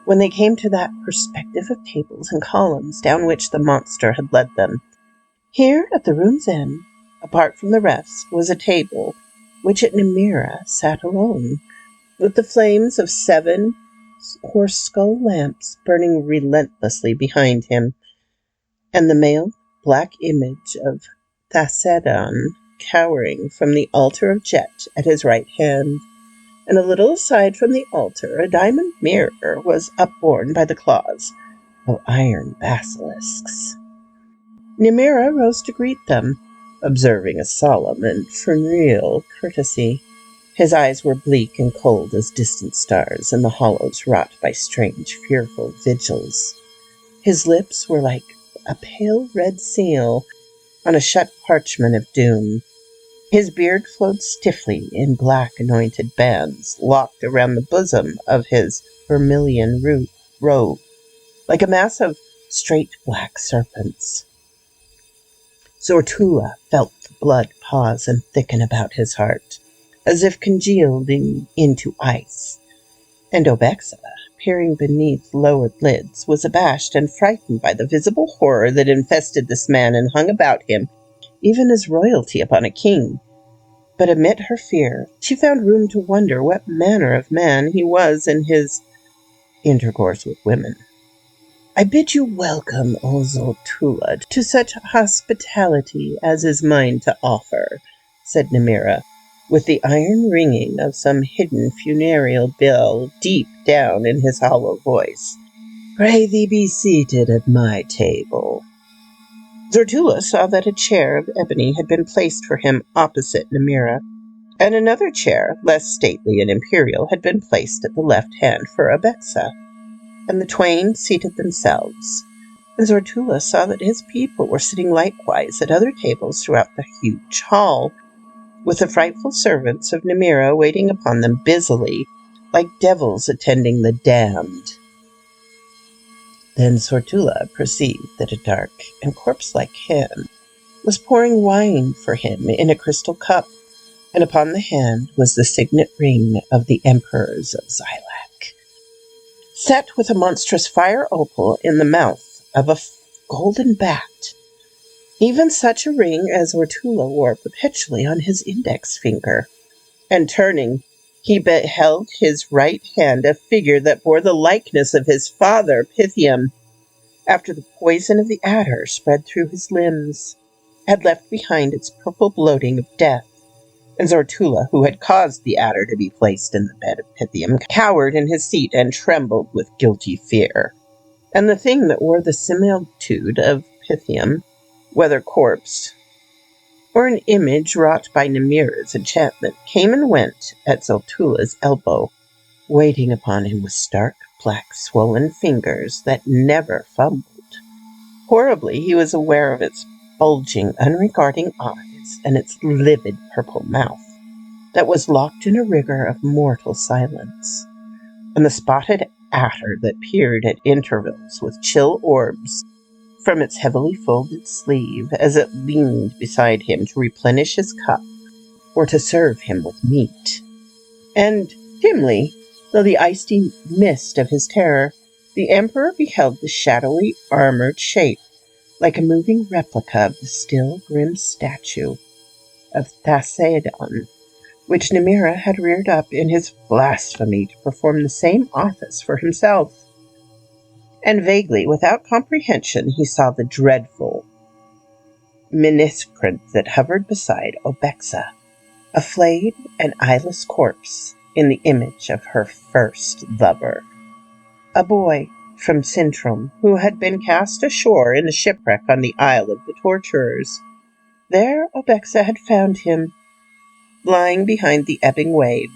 when they came to that perspective of tables and columns down which the monster had led them. Here, at the room's end, apart from the rest, was a table, which at Nemira sat alone, with the flames of 7 horse-skull lamps burning relentlessly behind him, and the mailed black image of Thacedon cowering from the altar of Jet at his right hand. And a little aside from the altar, a diamond mirror was upborne by the claws of iron basilisks. Nemira rose to greet them, observing a solemn and funereal courtesy. His eyes were bleak and cold as distant stars in the hollows wrought by strange, fearful vigils. His lips were like a pale red seal on a shut parchment of doom. His beard flowed stiffly in black anointed bands, locked around the bosom of his vermilion robe, like a mass of straight black serpents. Zortula felt the blood pause and thicken about his heart, as if congealed into ice, and Obexa, peering beneath lowered lids, was abashed and frightened by the visible horror that infested this man and hung about him, even as royalty upon a king. But amid her fear, she found room to wonder what manner of man he was in his intercourse with women. I bid you welcome, O Zoltula, to such hospitality as is mine to offer, said Nemira, with the iron ringing of some hidden funereal bell deep down in his hollow voice. Pray thee be seated at my table. Zoltula saw that a chair of ebony had been placed for him opposite Nemira, and another chair, less stately and imperial, had been placed at the left hand for Abexa, and the twain seated themselves. And Zoltula saw that his people were sitting likewise at other tables throughout the huge hall, with the frightful servants of Nemira waiting upon them busily, like devils attending the damned. Then Zoltula perceived that a dark and corpse-like hand was pouring wine for him in a crystal cup, and upon the hand was the signet ring of the emperors of Xylac, set with a monstrous fire opal in the mouth of a golden bat, even such a ring as Zoltula wore perpetually on his index finger. And turning, he beheld his right hand a figure that bore the likeness of his father, Pythium, after the poison of the adder spread through his limbs, had left behind its purple bloating of death. And Zoltula, who had caused the adder to be placed in the bed of Pythium, cowered in his seat and trembled with guilty fear. And the thing that wore the similitude of Pythium, whether corpse or an image wrought by Nemira's enchantment, came and went at Zoltula's elbow, waiting upon him with stark, black, swollen fingers that never fumbled. Horribly he was aware of its bulging, unregarding eyes and its livid purple mouth that was locked in a rigor of mortal silence, and the spotted adder that peered at intervals with chill orbs from its heavily folded sleeve as it leaned beside him to replenish his cup or to serve him with meat. And dimly, though the icy mist of his terror, the emperor beheld the shadowy, armored shape, like a moving replica of the still, grim statue of Thasadon, which Nemira had reared up in his blasphemy to perform the same office for himself. And vaguely, without comprehension, he saw the dreadful miscreant that hovered beside Obexa, a flayed and eyeless corpse in the image of her first lover, a boy from Sintram who had been cast ashore in a shipwreck on the Isle of the Torturers. There Obexa had found him, lying behind the ebbing wave,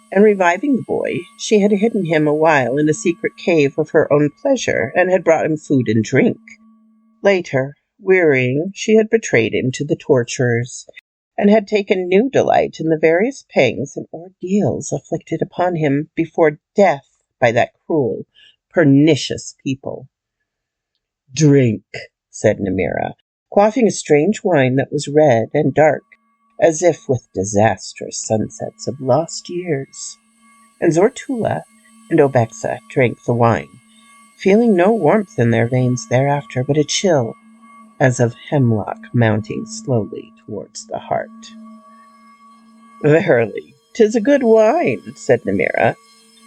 and reviving the boy, she had hidden him a while in a secret cave of her own pleasure, and had brought him food and drink. Later, wearying, she had betrayed him to the torturers, and had taken new delight in the various pangs and ordeals afflicted upon him before death by that cruel, pernicious people. "Drink," said Nemira, quaffing a strange wine that was red and dark, as if with disastrous sunsets of lost years. And Zoltula and Obexa drank the wine, feeling no warmth in their veins thereafter, but a chill, as of hemlock mounting slowly towards the heart. "Verily, 'tis a good wine," said Nemira,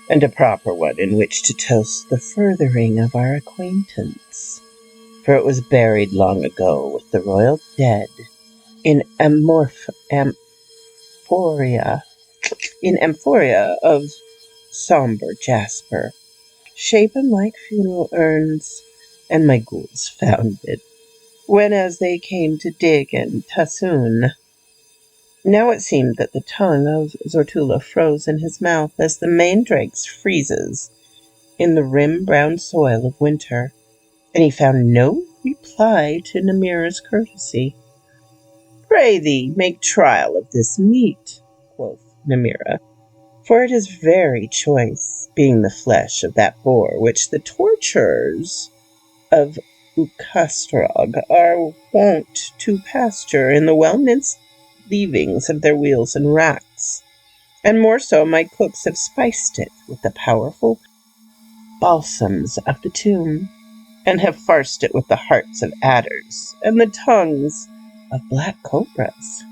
"and a proper one in which to toast the furthering of our acquaintance, for it was buried long ago with the royal dead in amphoria of sombre jasper, shapen like funeral urns, and my ghouls found it, when as they came to dig in Tassoon." Now it seemed that the tongue of Zoltula froze in his mouth as the mandrakes freezes in the rim-brown soil of winter, and he found no reply to Nemira's courtesy. "Pray thee, make trial of this meat," quoth Nemira, "for it is very choice, being the flesh of that boar which the torturers of Ucastrog are wont to pasture in the well-minced leavings of their wheels and racks, and more so my cooks have spiced it with the powerful balsams of the tomb, and have farced it with the hearts of adders and the tongues of black cobras."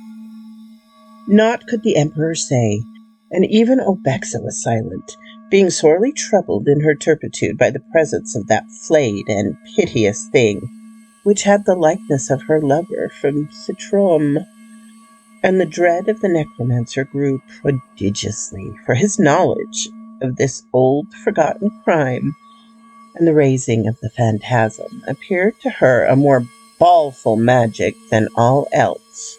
Naught could the emperor say, and even Obexa was silent, being sorely troubled in her turpitude by the presence of that flayed and piteous thing, which had the likeness of her lover from Citrom. And the dread of the necromancer grew prodigiously, for his knowledge of this old forgotten crime and the raising of the phantasm appeared to her a more baleful magic than all else.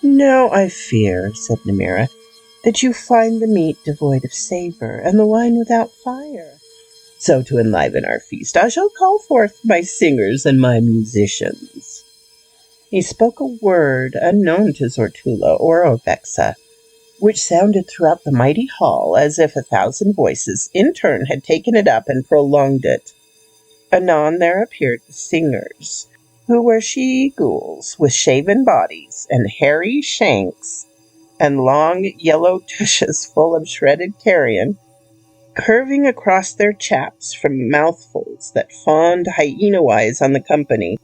"Now I fear," said Nemira, "that you find the meat devoid of savour, and the wine without fire. So to enliven our feast, I shall call forth my singers and my musicians." He spoke a word unknown to Zortula or Orbexa, which sounded throughout the mighty hall as if 1,000 voices in turn had taken it up and prolonged it. Anon there appeared the singers, who were she-ghouls with shaven bodies and hairy shanks and long yellow tushes full of shredded carrion, curving across their chaps from mouthfuls that fawned hyena-wise on the company.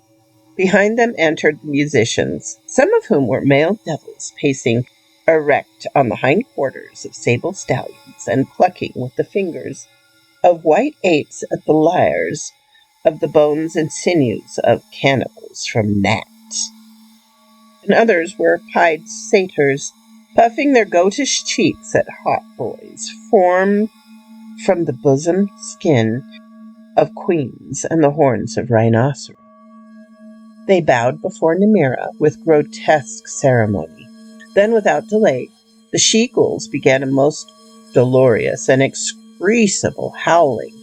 Behind them entered the musicians, some of whom were male devils pacing erect on the hindquarters of sable stallions and plucking with the fingers of white apes at the lyres of the bones and sinews of cannibals from gnats. And others were pied satyrs, puffing their goatish cheeks at hot boys formed from the bosom skin of queens and the horns of rhinoceros. They bowed before Nemira with grotesque ceremony. Then, without delay, the she-ghouls began a most dolorous and execrable howling,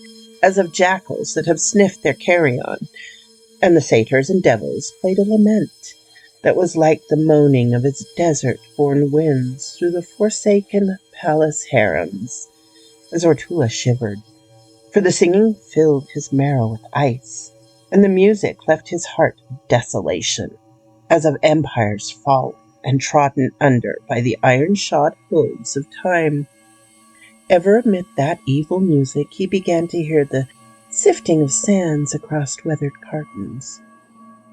as of jackals that have sniffed their carrion, and the satyrs and devils played a lament that was like the moaning of its desert-born winds through the forsaken palace harems. As Ortula shivered, for the singing filled his marrow with ice, and the music left his heart with desolation, as of empires fallen and trodden under by the iron-shod hooves of time. Ever amid that evil music he began to hear the sifting of sands across weathered cartons,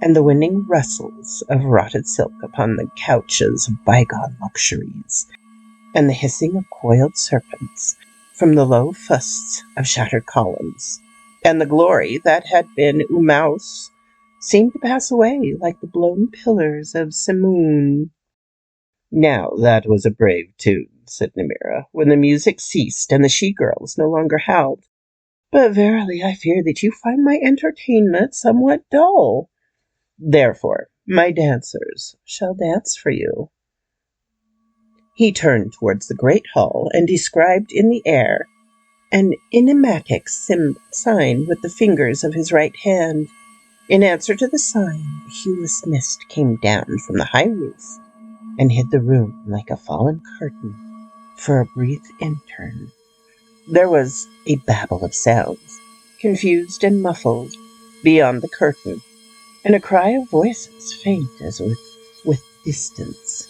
and the winning rustles of rotted silk upon the couches of bygone luxuries, and the hissing of coiled serpents from the low fusts of shattered columns, and the glory that had been Umaus seemed to pass away like the blown pillars of Simoon. "Now that was a brave tune," said Nemira, when the music ceased and the she-girls no longer howled. "But verily I fear that you find my entertainment somewhat dull. Therefore my dancers shall dance for you." He turned towards the great hall and described in the air an enigmatic sign with the fingers of his right hand. In answer to the sign, a hueless mist came down from the high roof and hid the room like a fallen curtain for a brief intern. There was a babble of sounds, confused and muffled, beyond the curtain, and a cry of voices, faint as with distance.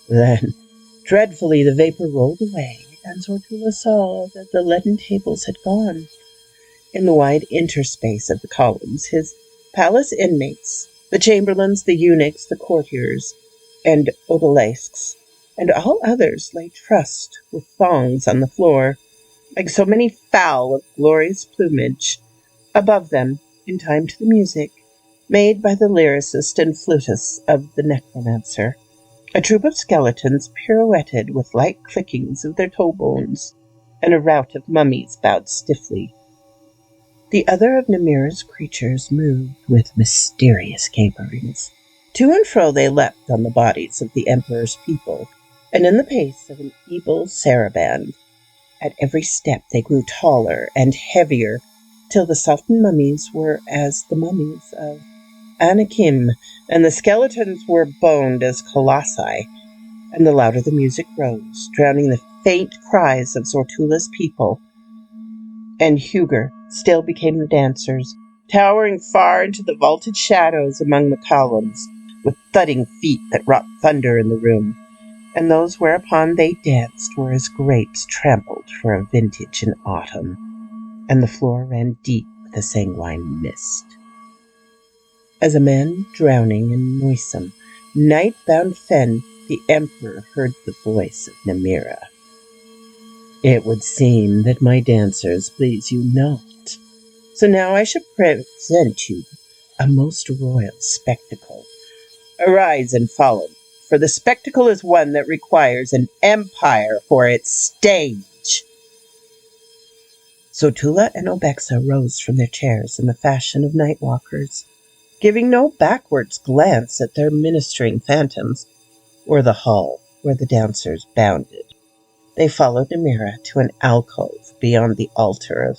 Then, dreadfully, the vapor rolled away, and Zortula saw that the leaden tables had gone. In the wide interspace of the columns, his palace inmates, the chamberlains, the eunuchs, the courtiers, and odalisques, and all others lay trussed with thongs on the floor, like so many fowl of glorious plumage. Above them, in time to the music, made by the lyricist and flutist of the necromancer, a troop of skeletons pirouetted with light clickings of their toe bones, and a rout of mummies bowed stiffly. The other of Nemira's creatures moved with mysterious caperings. To and fro they leapt on the bodies of the emperor's people, and in the pace of an evil saraband. At every step they grew taller and heavier, till the softened mummies were as the mummies of Anakim, and the skeletons were boned as colossi, and the louder the music rose, drowning the faint cries of Zortula's people. And Huger still became the dancers, towering far into the vaulted shadows among the columns, with thudding feet that wrought thunder in the room, and those whereupon they danced were as grapes trampled for a vintage in autumn, and the floor ran deep with a sanguine mist. As a man drowning and noisome, night-bound fen, the emperor heard the voice of Nemira. It would seem that my dancers please you not. So now I should present you a most royal spectacle. Arise and follow, for the spectacle is one that requires an empire for its stage. Zotula and Obexa rose from their chairs in the fashion of night walkers, giving no backwards glance at their ministering phantoms, or the hall where the dancers bounded. They followed Namira to an alcove beyond the altar of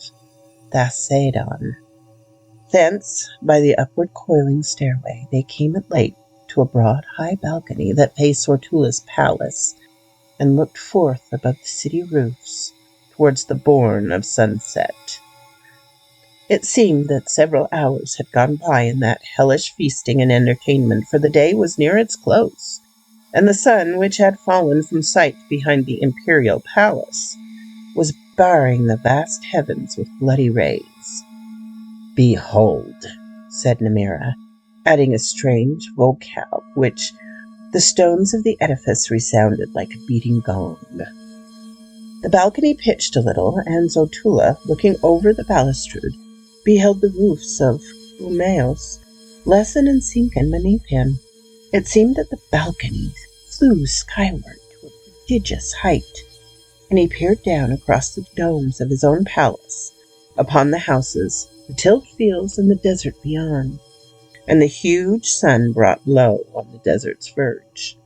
Thasadon. Thence, by the upward coiling stairway, they came at length to a broad, high balcony that faced Zotula's palace and looked forth above the city roofs towards the bourne of sunset. It seemed that several hours had gone by in that hellish feasting and entertainment, for the day was near its close, and the sun, which had fallen from sight behind the imperial palace, was barring the vast heavens with bloody rays. "Behold," said Namira, adding a strange vocab which the stones of the edifice resounded like a beating gong. The balcony pitched a little, and Zotula, looking over the balustrade, beheld the roofs of Umeos lessen and sinken beneath him. It seemed that the balcony flew skyward to a prodigious height, and he peered down across the domes of his own palace, upon the houses, the tilled fields, and the desert beyond, and the huge sun brought low on the desert's verge.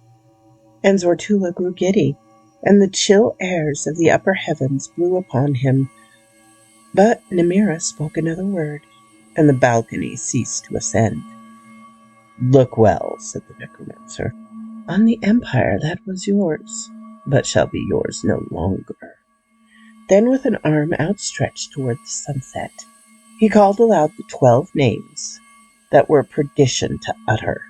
And Zotula grew giddy, and the chill airs of the upper heavens blew upon him. But Namira spoke another word, and the balcony ceased to ascend. "Look well," said the necromancer, "on the empire that was yours, but shall be yours no longer." Then, with an arm outstretched toward the sunset, he called aloud the 12 names that were perdition to utter,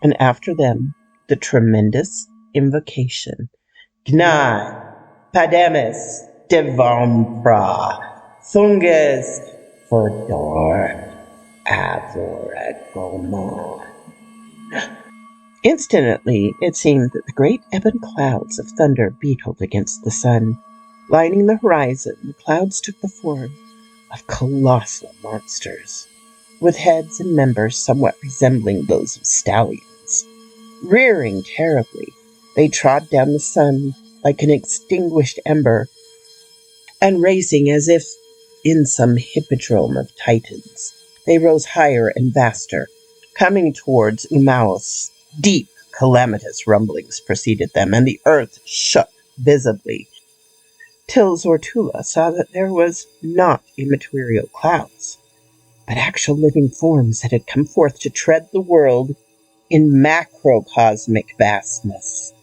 and after them the tremendous invocation, Gnai, Pademus, Devompra, Thungus, Fodor, Avoragomon. Instantly, it seemed that the great ebon clouds of thunder beetled against the sun. Lining the horizon, the clouds took the form of colossal monsters, with heads and members somewhat resembling those of stallions. Rearing terribly, they trod down the sun like an extinguished ember, and racing as if in some hippodrome of titans, they rose higher and vaster, coming towards Umaus. Deep, calamitous rumblings preceded them, and the earth shook visibly, till Zotula saw that there was not immaterial clouds, but actual living forms that had come forth to tread the world in macrocosmic vastness,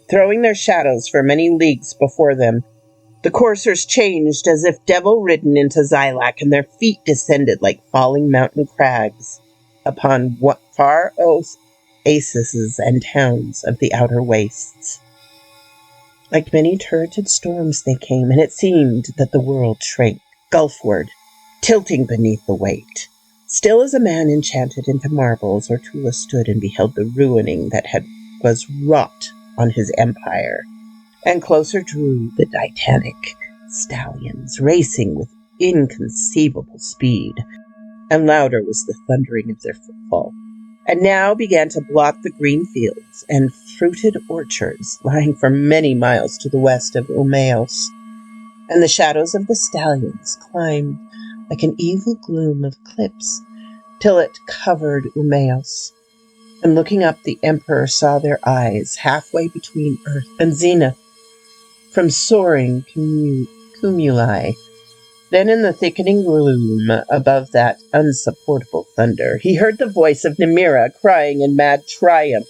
throwing their shadows for many leagues before them. The coursers changed as if devil-ridden into Xylac, and their feet descended like falling mountain crags upon far oases and towns of the outer wastes. Like many turreted storms they came, and it seemed that the world shrank gulfward, tilting beneath the weight. Still as a man enchanted into marble, Zotula stood and beheld the ruining that was wrought on his empire, and closer drew the titanic stallions, racing with inconceivable speed, and louder was the thundering of their footfall, and now began to blot the green fields and fruited orchards lying for many miles to the west of Umeos, and the shadows of the stallions climbed like an evil gloom of cliffs till it covered Umeos. And looking up, the emperor saw their eyes halfway between earth and zenith, from soaring cumuli. Then in the thickening gloom above that unsupportable thunder, he heard the voice of Namira crying in mad triumph,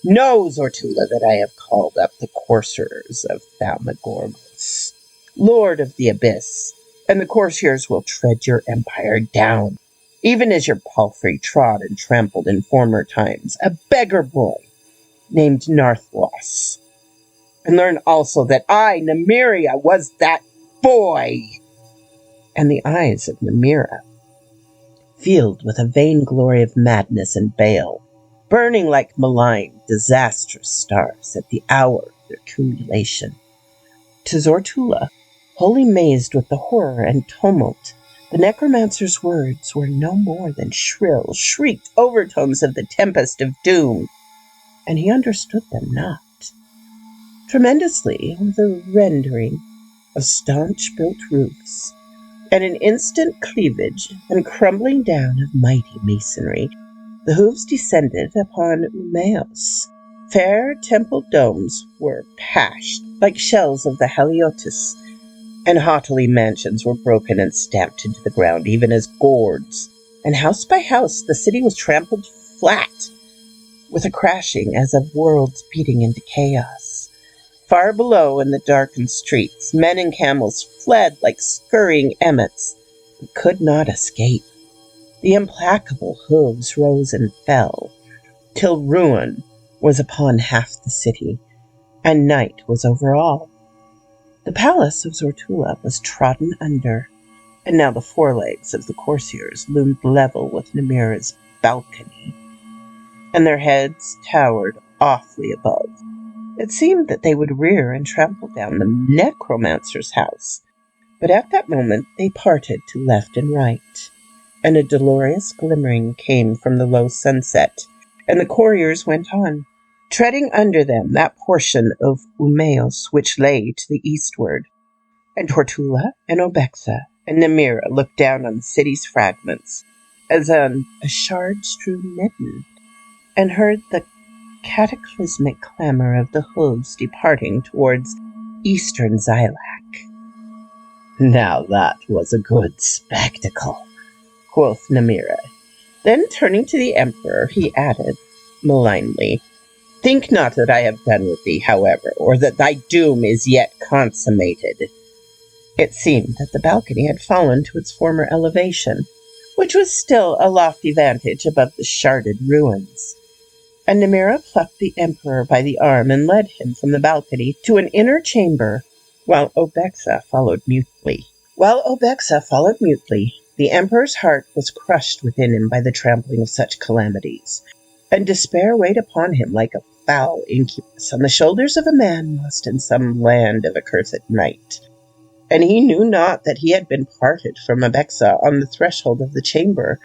"Know, Zotula, that I have called up the coursers of Thalmagorgos, lord of the abyss, and the courtiers will tread your empire down, even as your palfrey trod and trampled in former times a beggar boy named Narthwas. And learn also that I, Namira, was that boy." And the eyes of Namira, filled with a vain glory of madness and bale, burning like malign, disastrous stars at the hour of their cumulation, To Zortula, wholly mazed with the horror and tumult, the necromancer's words were no more than shrill, shrieked overtones of the tempest of doom, and he understood them not. Tremendously were the rendering of staunch-built roofs, and an instant cleavage and crumbling down of mighty masonry. The hooves descended upon Umeos. Fair temple domes were pashed like shells of the Heliotis, and haughtily mansions were broken and stamped into the ground, even as gourds. And house by house the city was trampled flat, with a crashing as of worlds beating into chaos. Far below in the darkened streets, men and camels fled like scurrying emmets, but could not escape. The implacable hooves rose and fell, till ruin was upon half the city, and night was over all. The palace of Zortula was trodden under, and now the forelegs of the courtiers loomed level with Nemira's balcony, and their heads towered awfully above. It seemed that they would rear and trample down the necromancer's house, but at that moment they parted to left and right, and a dolorous glimmering came from the low sunset, and the couriers went on, treading under them that portion of Umeos which lay to the eastward. And Tortula and Obexa and Nemira looked down on the city's fragments, as on a shard-strewn midden, and heard the cataclysmic clamor of the hooves departing towards eastern Zilak. "Now that was a good spectacle," quoth Nemira. Then, turning to the emperor, he added, malignly, "Think not that I have done with thee, however, or that thy doom is yet consummated." It seemed that the balcony had fallen to its former elevation, which was still a lofty vantage above the sharded ruins. And Nemira plucked the emperor by the arm and led him from the balcony to an inner chamber, while Obexa followed mutely. The emperor's heart was crushed within him by the trampling of such calamities, and despair weighed upon him like a foul incubus on the shoulders of a man lost in some land of accursed night. And he knew not that he had been parted from Obexa on the threshold of the chamber,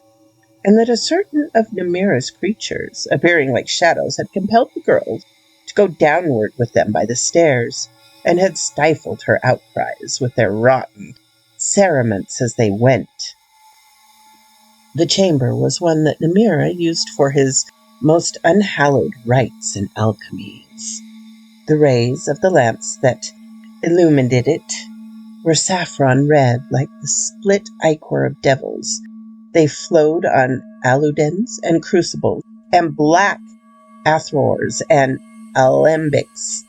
and that a certain of Nemira's creatures, appearing like shadows, had compelled the girl to go downward with them by the stairs, and had stifled her outcries with their rotten cerements as they went. The chamber was one that Nemira used for his most unhallowed rites and alchemies. The rays of the lamps that illuminated it were saffron red like the split ichor of devils. They flowed on aludens and crucibles, and black athors and alembics,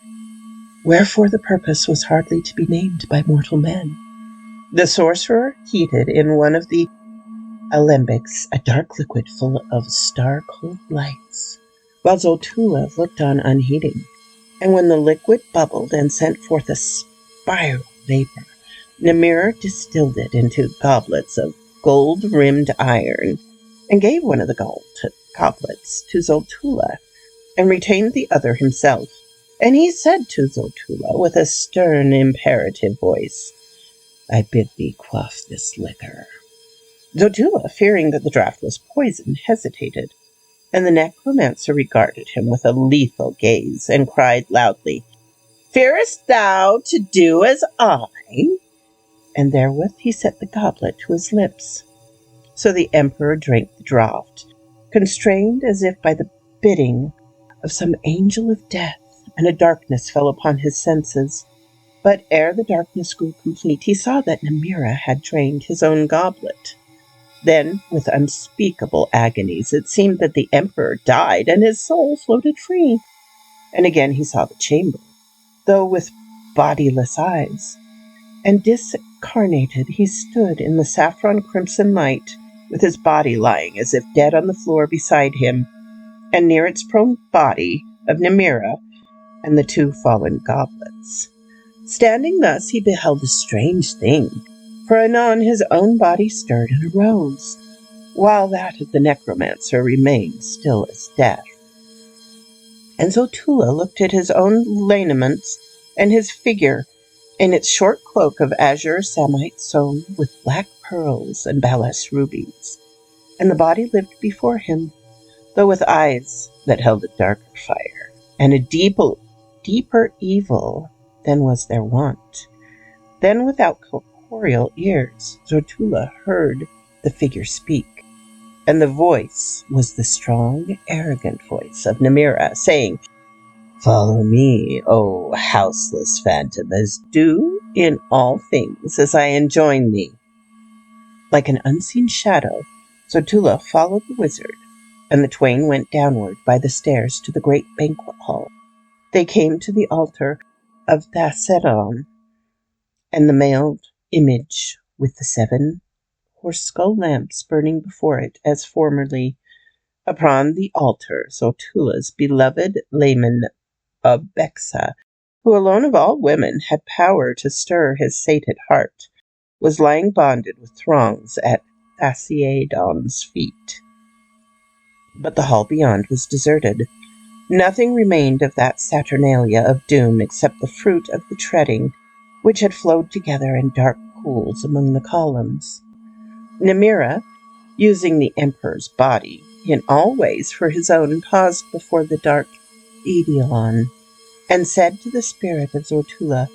wherefore the purpose was hardly to be named by mortal men. The sorcerer heated in one of the alembics a dark liquid full of star-cold lights, while Zotula looked on unheeding, and when the liquid bubbled and sent forth a spiral vapor, Nemira distilled it into goblets of gold-rimmed iron, and gave one of the goblets to Zotula, and retained the other himself. And he said to Zotula with a stern, imperative voice, "I bid thee quaff this liquor." Zotula, fearing that the draught was poison, hesitated, and the necromancer regarded him with a lethal gaze, and cried loudly, "Fearest thou to do as I?" And therewith he set the goblet to his lips. So the emperor drank the draught, constrained as if by the bidding of some angel of death, and a darkness fell upon his senses. But ere the darkness grew complete, he saw that Nemira had drained his own goblet. Then, with unspeakable agonies, it seemed that the emperor died, and his soul floated free. And again he saw the chamber, though with bodiless eyes, and discarnated he stood in the saffron-crimson light, with his body lying as if dead on the floor beside him, and near its prone body of Nemira and the two fallen goblets. Standing thus, he beheld a strange thing, for anon his own body stirred and arose, while that of the necromancer remained still as death. And Zotula looked at his own lineaments and his figure, in its short cloak of azure samite sewn with black pearls and balas rubies, and the body lived before him, though with eyes that held a darker fire, and a deeper evil than was their wont. Then, without corporeal ears, Zortula heard the figure speak, and the voice was the strong, arrogant voice of Namira, saying, "Follow me, O houseless phantom, as do in all things as I enjoin thee." Like an unseen shadow, Zortula followed the wizard, and the twain went downward by the stairs to the great banquet hall. They came to the altar of Thaceron, and the mailed image with the 7 horse skull lamps burning before it as formerly. Upon the altar, Zortula's beloved Layman of Bexa, who alone of all women had power to stir his sated heart, was lying bonded with throngs at Thaciedon's feet. But the hall beyond was deserted. Nothing remained of that saturnalia of doom except the fruit of the treading, which had flowed together in dark pools among the columns. Namira, using the emperor's body in all ways for his own, paused before the dark Aedeon, and said to the spirit of Zortula,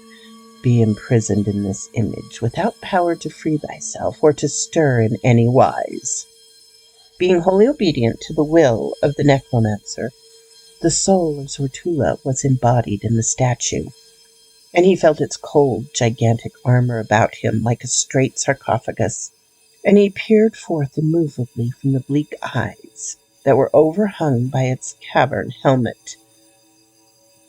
"Be imprisoned in this image, without power to free thyself or to stir in any wise." Being wholly obedient to the will of the necromancer, the soul of Zortula was embodied in the statue, and he felt its cold, gigantic armor about him like a straight sarcophagus, and he peered forth immovably from the bleak eyes that were overhung by its cavern helmet.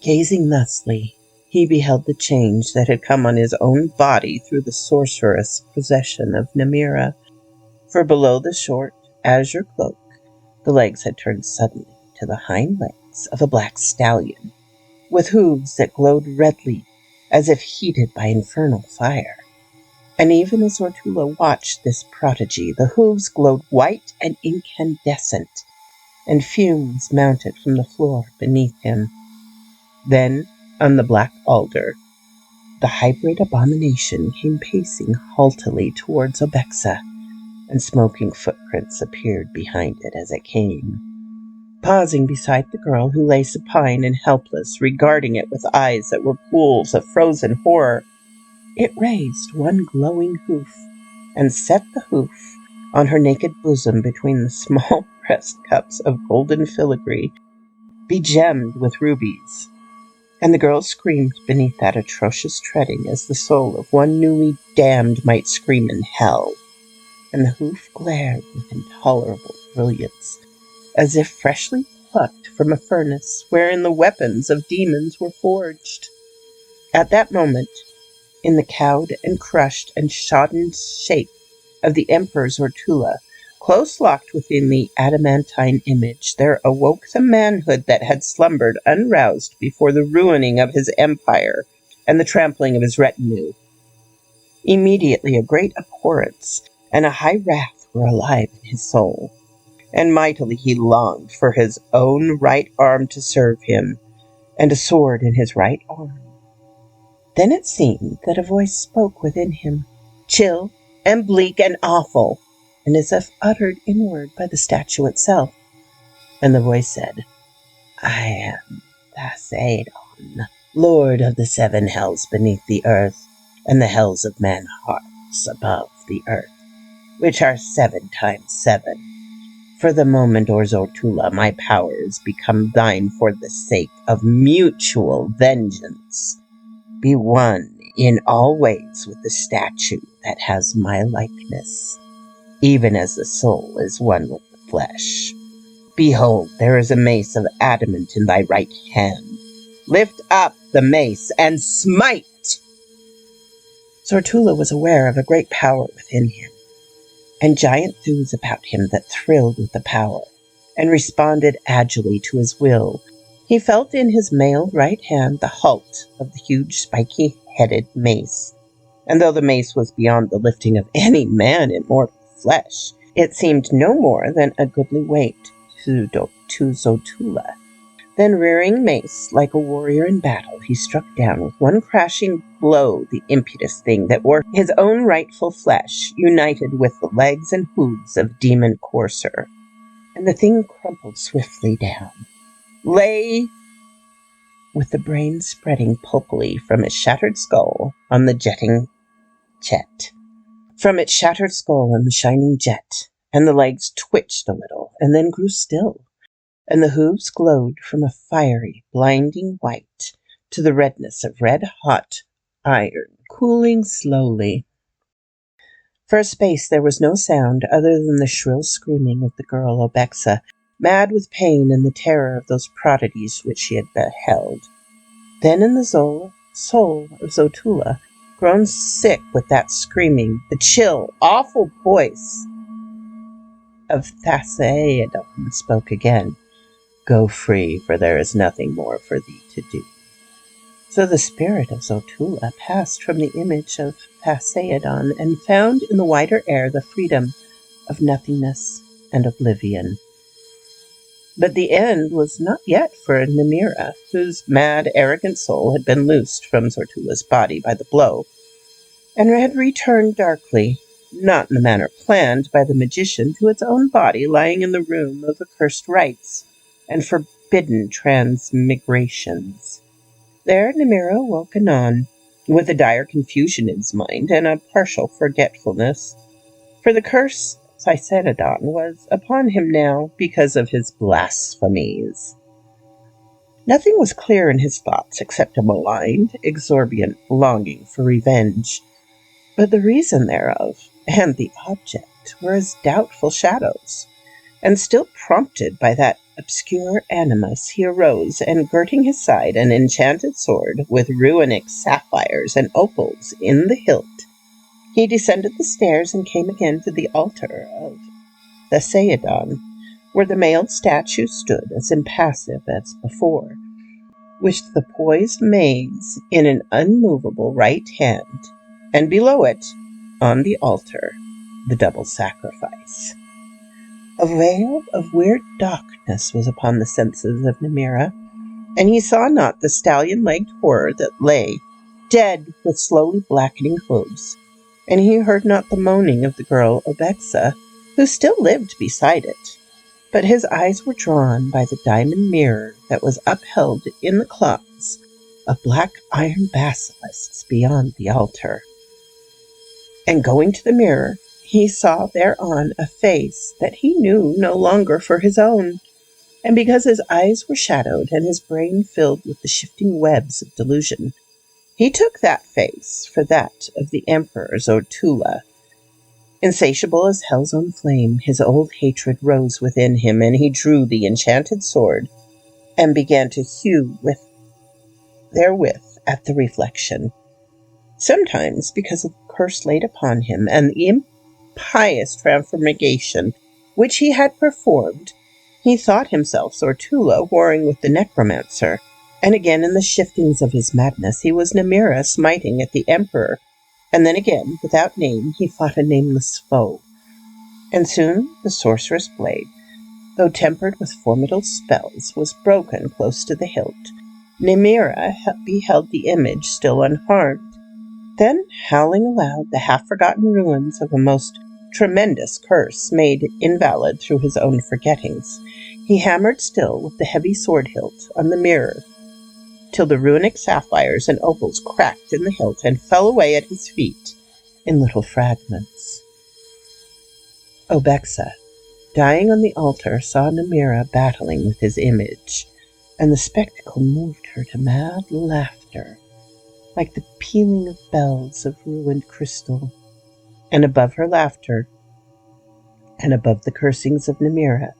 Gazing thusly, he beheld the change that had come on his own body through the sorceress possession of Namira, for below the short azure cloak, the legs had turned suddenly to the hind legs of a black stallion, with hooves that glowed redly as if heated by infernal fire. And even as Zortula watched this prodigy, the hooves glowed white and incandescent, and fumes mounted from the floor beneath him. Then, on the black altar, the hybrid abomination came pacing haughtily towards Obexa, and smoking footprints appeared behind it as it came. Pausing beside the girl who lay supine and helpless, regarding it with eyes that were pools of frozen horror, it raised one glowing hoof, and set the hoof on her naked bosom between the small breast cups of golden filigree, begemmed with rubies. And the girl screamed beneath that atrocious treading as the soul of one newly damned might scream in hell. And the hoof glared with intolerable brilliance, as if freshly plucked from a furnace wherein the weapons of demons were forged. At that moment, in the cowed and crushed and shodden shape of the Emperor Zortula, close locked within the adamantine image, there awoke the manhood that had slumbered unroused before the ruining of his empire and the trampling of his retinue. Immediately a great abhorrence and a high wrath were alive in his soul, and mightily he longed for his own right arm to serve him, and a sword in his right arm. Then it seemed that a voice spoke within him, chill and bleak and awful, and as if uttered inward by the statue itself. And the voice said, "I am Thaceedon, lord of the 7 hells beneath the earth, and the hells of man's hearts above the earth, which are 7 times 7. For the moment, O Zortula, my powers become thine for the sake of mutual vengeance. Be one in all ways with the statue that has my likeness, even as the soul is one with the flesh. Behold, there is a mace of adamant in thy right hand. Lift up the mace and smite!" Zortula was aware of a great power within him, and giant thews about him that thrilled with the power, and responded agilely to his will. He felt in his mailed right hand the hilt of the huge spiky-headed mace, and though the mace was beyond the lifting of any man in mortal flesh, it seemed no more than a goodly weight to Zortula. Then rearing mace like a warrior in battle, he struck down with one crashing blow the impious thing that wore his own rightful flesh, united with the legs and hooves of demon courser. And the thing crumpled swiftly down, lay with the brain spreading pulpily from its shattered skull on the jetting jet. From its shattered skull on the shining jet, and the legs twitched a little, and then grew still, and the hooves glowed from a fiery, blinding white to the redness of red-hot iron, cooling slowly. For a space there was no sound other than the shrill screaming of the girl Obexa, mad with pain and the terror of those prodigies which she had beheld. Then in the soul of Zotula, grown sick with that screaming, the chill, awful voice of Thasaeadon spoke again. "Go free, for there is nothing more for thee to do." So the spirit of Zotula passed from the image of Thasaeadon and found in the wider air the freedom of nothingness and oblivion. But the end was not yet for Nemira, whose mad, arrogant soul had been loosed from Zotula's body by the blow, and had returned darkly, not in the manner planned by the magician, to its own body lying in the room of accursed rites and forbidden transmigrations. There Nemira woke anon, with a dire confusion in his mind and a partial forgetfulness, for the curse Thasaeadon was upon him now because of his blasphemies. Nothing was clear in his thoughts except a maligned, exorbitant longing for revenge, but the reason thereof and the object were as doubtful shadows, and still prompted by that obscure animus, he arose, and girding his side an enchanted sword with runic sapphires and opals in the hilt, he descended the stairs and came again to the altar of Thasaeadon, where the mailed statue stood as impassive as before, with the poised maze in an unmovable right hand, and below it, on the altar, the double sacrifice. A veil of weird darkness was upon the senses of Nemira, and he saw not the stallion-legged horror that lay, dead with slowly blackening hooves, and he heard not the moaning of the girl Obexa, who still lived beside it, but his eyes were drawn by the diamond mirror that was upheld in the claws of black iron basilisks beyond the altar. And going to the mirror, he saw thereon a face that he knew no longer for his own, and because his eyes were shadowed and his brain filled with the shifting webs of delusion, he took that face for that of the Emperor Zotula. Insatiable as hell's own flame, his old hatred rose within him, and he drew the enchanted sword and began to hew therewith at the reflection. Sometimes, because of the curse laid upon him and the impious transformation which he had performed, he thought himself Zotula warring with the necromancer, and again in the shiftings of his madness he was Nemira smiting at the emperor, and then again, without name, he fought a nameless foe. And soon the sorceress blade, though tempered with formidable spells, was broken close to the hilt. Nemira beheld the image still unharmed. Then, howling aloud the half-forgotten ruins of a most tremendous curse made invalid through his own forgettings, he hammered still with the heavy sword hilt on the mirror, till the runic sapphires and opals cracked in the hilt and fell away at his feet in little fragments. Obexa, dying on the altar, saw Nemira battling with his image, and the spectacle moved her to mad laughter, like the pealing of bells of ruined crystal. And above her laughter, and above the cursings of Nemira,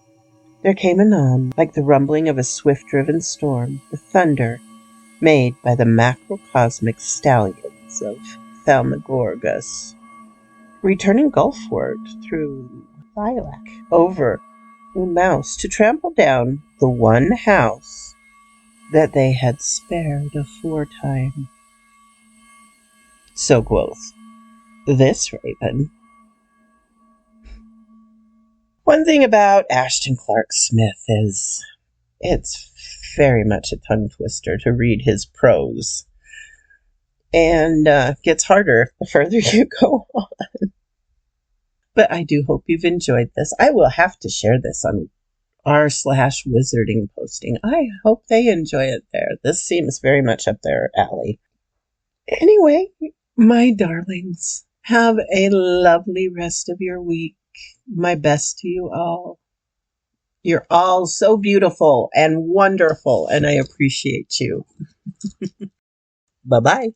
there came anon, like the rumbling of a swift-driven storm, the thunder made by the macrocosmic stallions of Thalmagorgas, returning gulfward through Thylac, over Umaus, to trample down the one house that they had spared aforetime. So quoth this raven. One thing about Ashton Clark Smith is it's very much a tongue twister to read his prose. And gets harder the further you go on. But I do hope you've enjoyed this. I will have to share this on r/wizarding posting. I hope they enjoy it there. This seems very much up their alley. Anyway, my darlings, have a lovely rest of your week. My best to you all. You're all so beautiful and wonderful, and I appreciate you. Bye-bye.